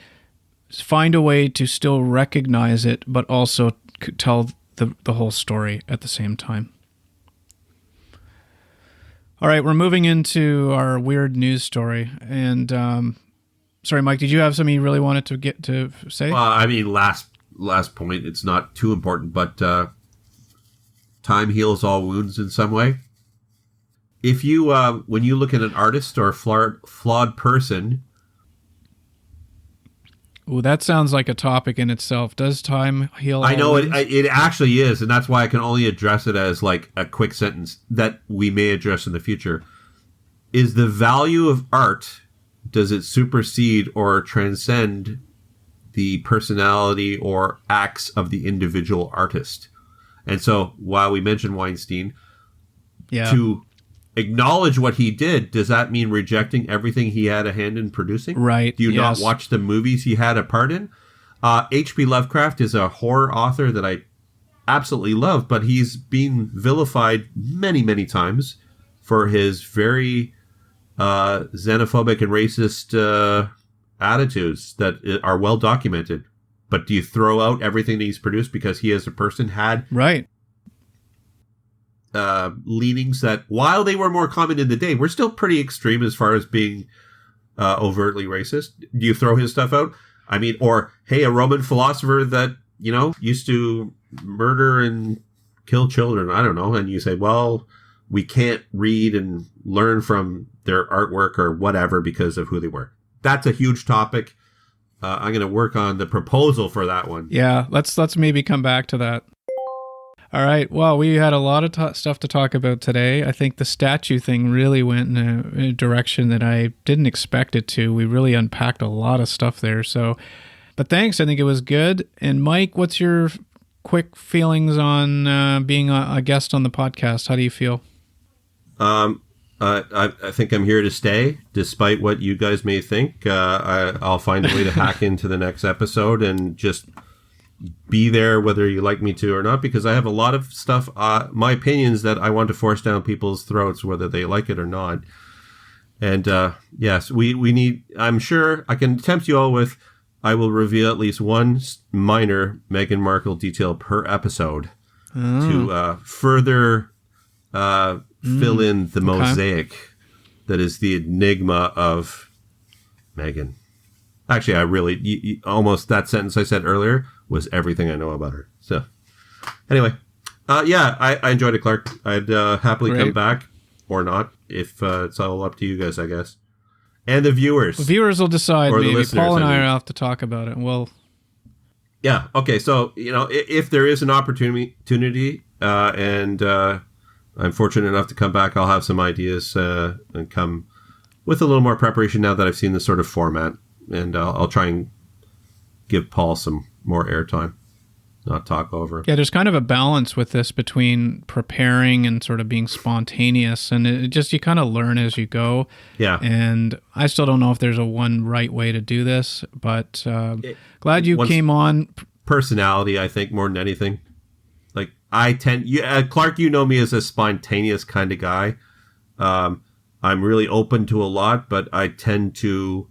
find a way to still recognize it, but also tell the whole story at the same time. All right, we're moving into our weird news story. And sorry, Mike, did you have something you really wanted to get to say? I mean, last point, it's not too important, but time heals all wounds in some way. If you, when you look at an artist or a flawed person... Ooh, that sounds like a topic in itself. Does time heal all I know wounds? it actually is, and that's why I can only address it as like a quick sentence that we may address in the future. Is the value of art, does it supersede or transcend the personality or acts of the individual artist? And so while we mentioned Weinstein, to acknowledge what he did, does that mean rejecting everything he had a hand in producing? Right. Do you not watch the movies he had a part in? H.P. Lovecraft is a horror author that I absolutely love, but he's been vilified many, many times for his very xenophobic and racist attitudes that are well documented. But do you throw out everything that he's produced because he as a person had leanings that, while they were more common in the day, were still pretty extreme as far as being overtly racist? Do you throw his stuff out? I mean, or, hey, a Roman philosopher that, used to murder and kill children, I don't know, and you say, well, we can't read and learn from their artwork or whatever because of who they were. That's a huge topic. I'm going to work on the proposal for that one. Yeah, let's maybe come back to that. All right. Well, we had a lot of stuff to talk about today. I think the statue thing really went in a direction that I didn't expect it to. We really unpacked a lot of stuff there. So, but thanks. I think it was good. And Mike, what's your quick feelings on being a guest on the podcast? How do you feel? I think I'm here to stay, despite what you guys may think. I'll find a way to hack into the next episode and just be there whether you like me to or not, because I have a lot of stuff, my opinions that I want to force down people's throats, whether they like it or not. And yes, we need, I'm sure I can tempt you all with, I will reveal at least one minor Meghan Markle detail per episode to further fill in the mosaic that is the enigma of Meghan. Actually, I really, almost that sentence I said earlier was everything I know about her. So, anyway, I enjoyed it, Clark. I'd happily come back or not if it's all up to you guys, I guess. And the viewers. The viewers will decide. Or maybe the Paul and I will have to talk about it. Well, yeah. Okay. So, if there is an opportunity, and I'm fortunate enough to come back, I'll have some ideas and come with a little more preparation now that I've seen this sort of format. And I'll try and give Paul some more airtime, not talk over him. Yeah, there's kind of a balance with this between preparing and sort of being spontaneous. And it just, you kind of learn as you go. Yeah. And I still don't know if there's a one right way to do this, but glad you came on. Personality, I think, more than anything. Like, Clark, you know me as a spontaneous kind of guy. I'm really open to a lot, but I tend to,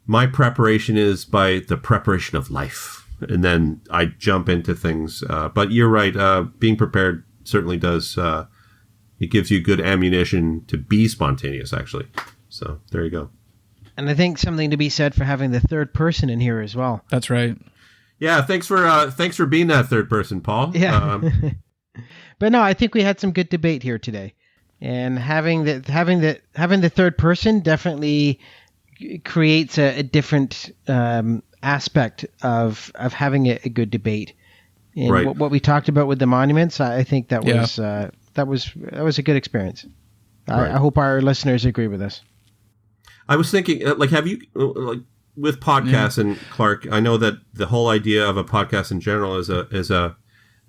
my preparation is by the preparation of life. And then I jump into things. But you're right. Being prepared certainly does, it gives you good ammunition to be spontaneous, actually. So there you go. And I think something to be said for having the third person in here as well. That's right. Yeah. Thanks for being that third person, Paul. Yeah. But no, I think we had some good debate here today. And having the third person definitely creates a different aspect of having a good debate. And right. what we talked about with the monuments, I think that was a good experience. Right. I hope our listeners agree with us. I was thinking, have you with podcasts and Clark? I know that the whole idea of a podcast in general is a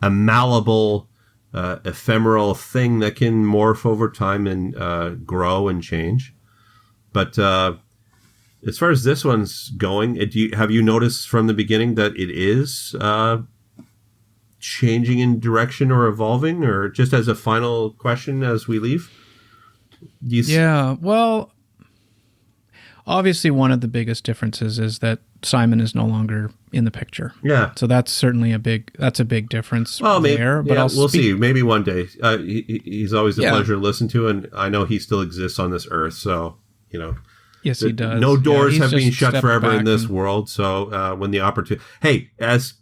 malleable, ephemeral thing that can morph over time and grow and change. But as far as this one's going, have you noticed from the beginning that it is changing in direction or evolving? Or just as a final question as we leave? Well, obviously one of the biggest differences is that Simon is no longer in the picture. Yeah. So that's certainly a big difference there. But we'll see. Maybe one day. He's always a pleasure to listen to, and I know he still exists on this earth. So, yes, he does. No doors have been shut forever in this world. So when the opportunity, hey, as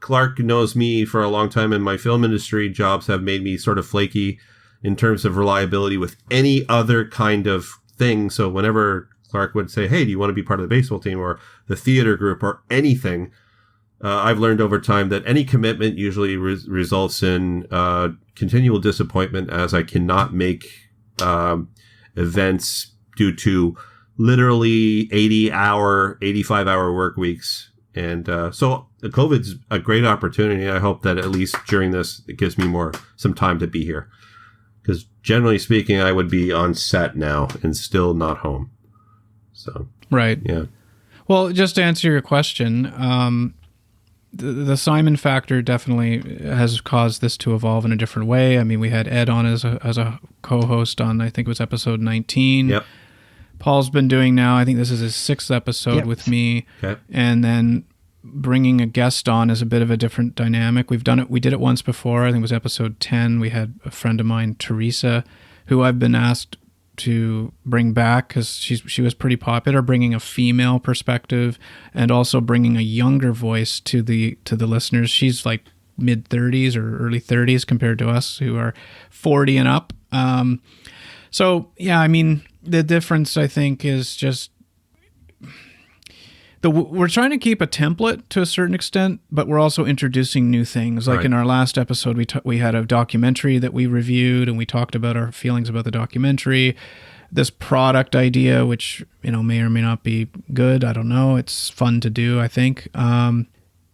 Clark knows me for a long time, and my film industry jobs have made me sort of flaky in terms of reliability with any other kind of thing. So whenever Clark would say, hey, do you want to be part of the baseball team or the theater group or anything, I've learned over time that any commitment usually results in continual disappointment, as I cannot make events due to literally 85-hour work weeks. And so COVID's a great opportunity. I hope that at least during this, it gives me some time to be here. Because generally speaking, I would be on set now and still not home. So right, yeah. Well, just to answer your question, the Simon factor definitely has caused this to evolve in a different way. I mean, we had Ed on as a co-host on, I think it was episode 19. Yep. Paul's been doing now, I think this is his 6th episode with me. Okay. And then bringing a guest on is a bit of a different dynamic. We did it once before. I think it was episode 10. We had a friend of mine, Teresa, who I've been asked to bring back because she was pretty popular, bringing a female perspective and also bringing a younger voice to the listeners. She's like mid 30s or early 30s compared to us who are 40 and up. So yeah, I mean, the difference I think is just we're trying to keep a template to a certain extent, but we're also introducing new things. Like in our last episode, we had a documentary that we reviewed, and we talked about our feelings about the documentary. This product idea, which may or may not be good, I don't know. It's fun to do, I think.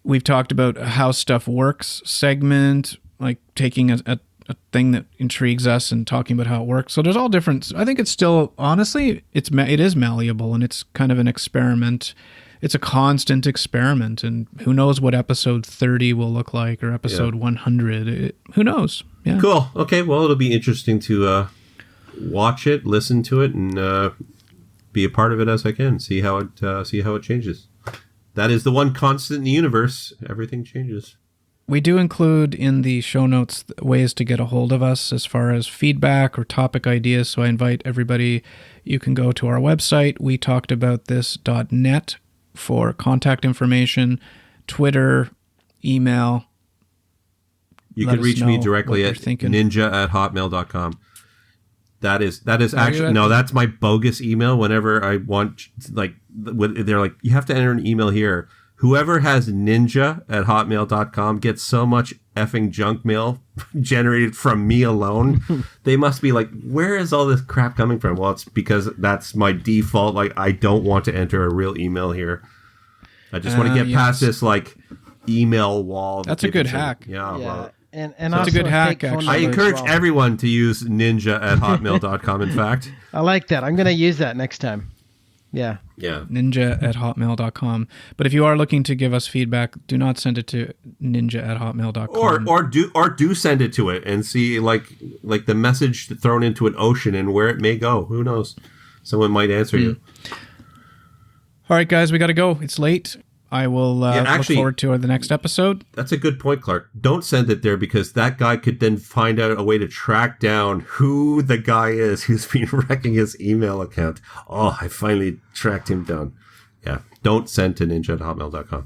We've talked about a how stuff works segment, like taking a thing that intrigues us and talking about how it works. So there's all different. I think it's still, honestly, it is malleable, and it's kind of an experiment. It's a constant experiment, and who knows what episode 30 will look like or episode 100. Who knows? Yeah. Cool. Okay. Well, it'll be interesting to watch it, listen to it, and be a part of it as I can. See how it changes. That is the one constant in the universe. Everything changes. We do include in the show notes ways to get a hold of us as far as feedback or topic ideas. So I invite everybody. You can go to our website, wetalkedaboutthis.net, for contact information, Twitter, email. You can reach me directly at ninja@hotmail.com. That is actually, no, that's my bogus email. Whenever I want, they're like, you have to enter an email here. Whoever has ninja@hotmail.com gets so much effing junk mail generated from me alone. They must be like, where is all this crap coming from? Well, it's because that's my default. Like, I don't want to enter a real email here. I just want to get past this email wall. That's a good hack. Yeah. Well, and that's a good hack, actually. I encourage everyone to use ninja@hotmail.com, in fact. I like that. I'm going to use that next time. Yeah. Yeah. ninja@hotmail.com. But if you are looking to give us feedback, do not send it to ninja@hotmail.com. Or do send it to it and see like the message thrown into an ocean and where it may go. Who knows? Someone might answer you. All right, guys, we got to go. It's late. I will look forward to the next episode. That's a good point, Clark. Don't send it there because that guy could then find out a way to track down who the guy is who's been wrecking his email account. Oh, I finally tracked him down. Yeah. Don't send to ninja@hotmail.com.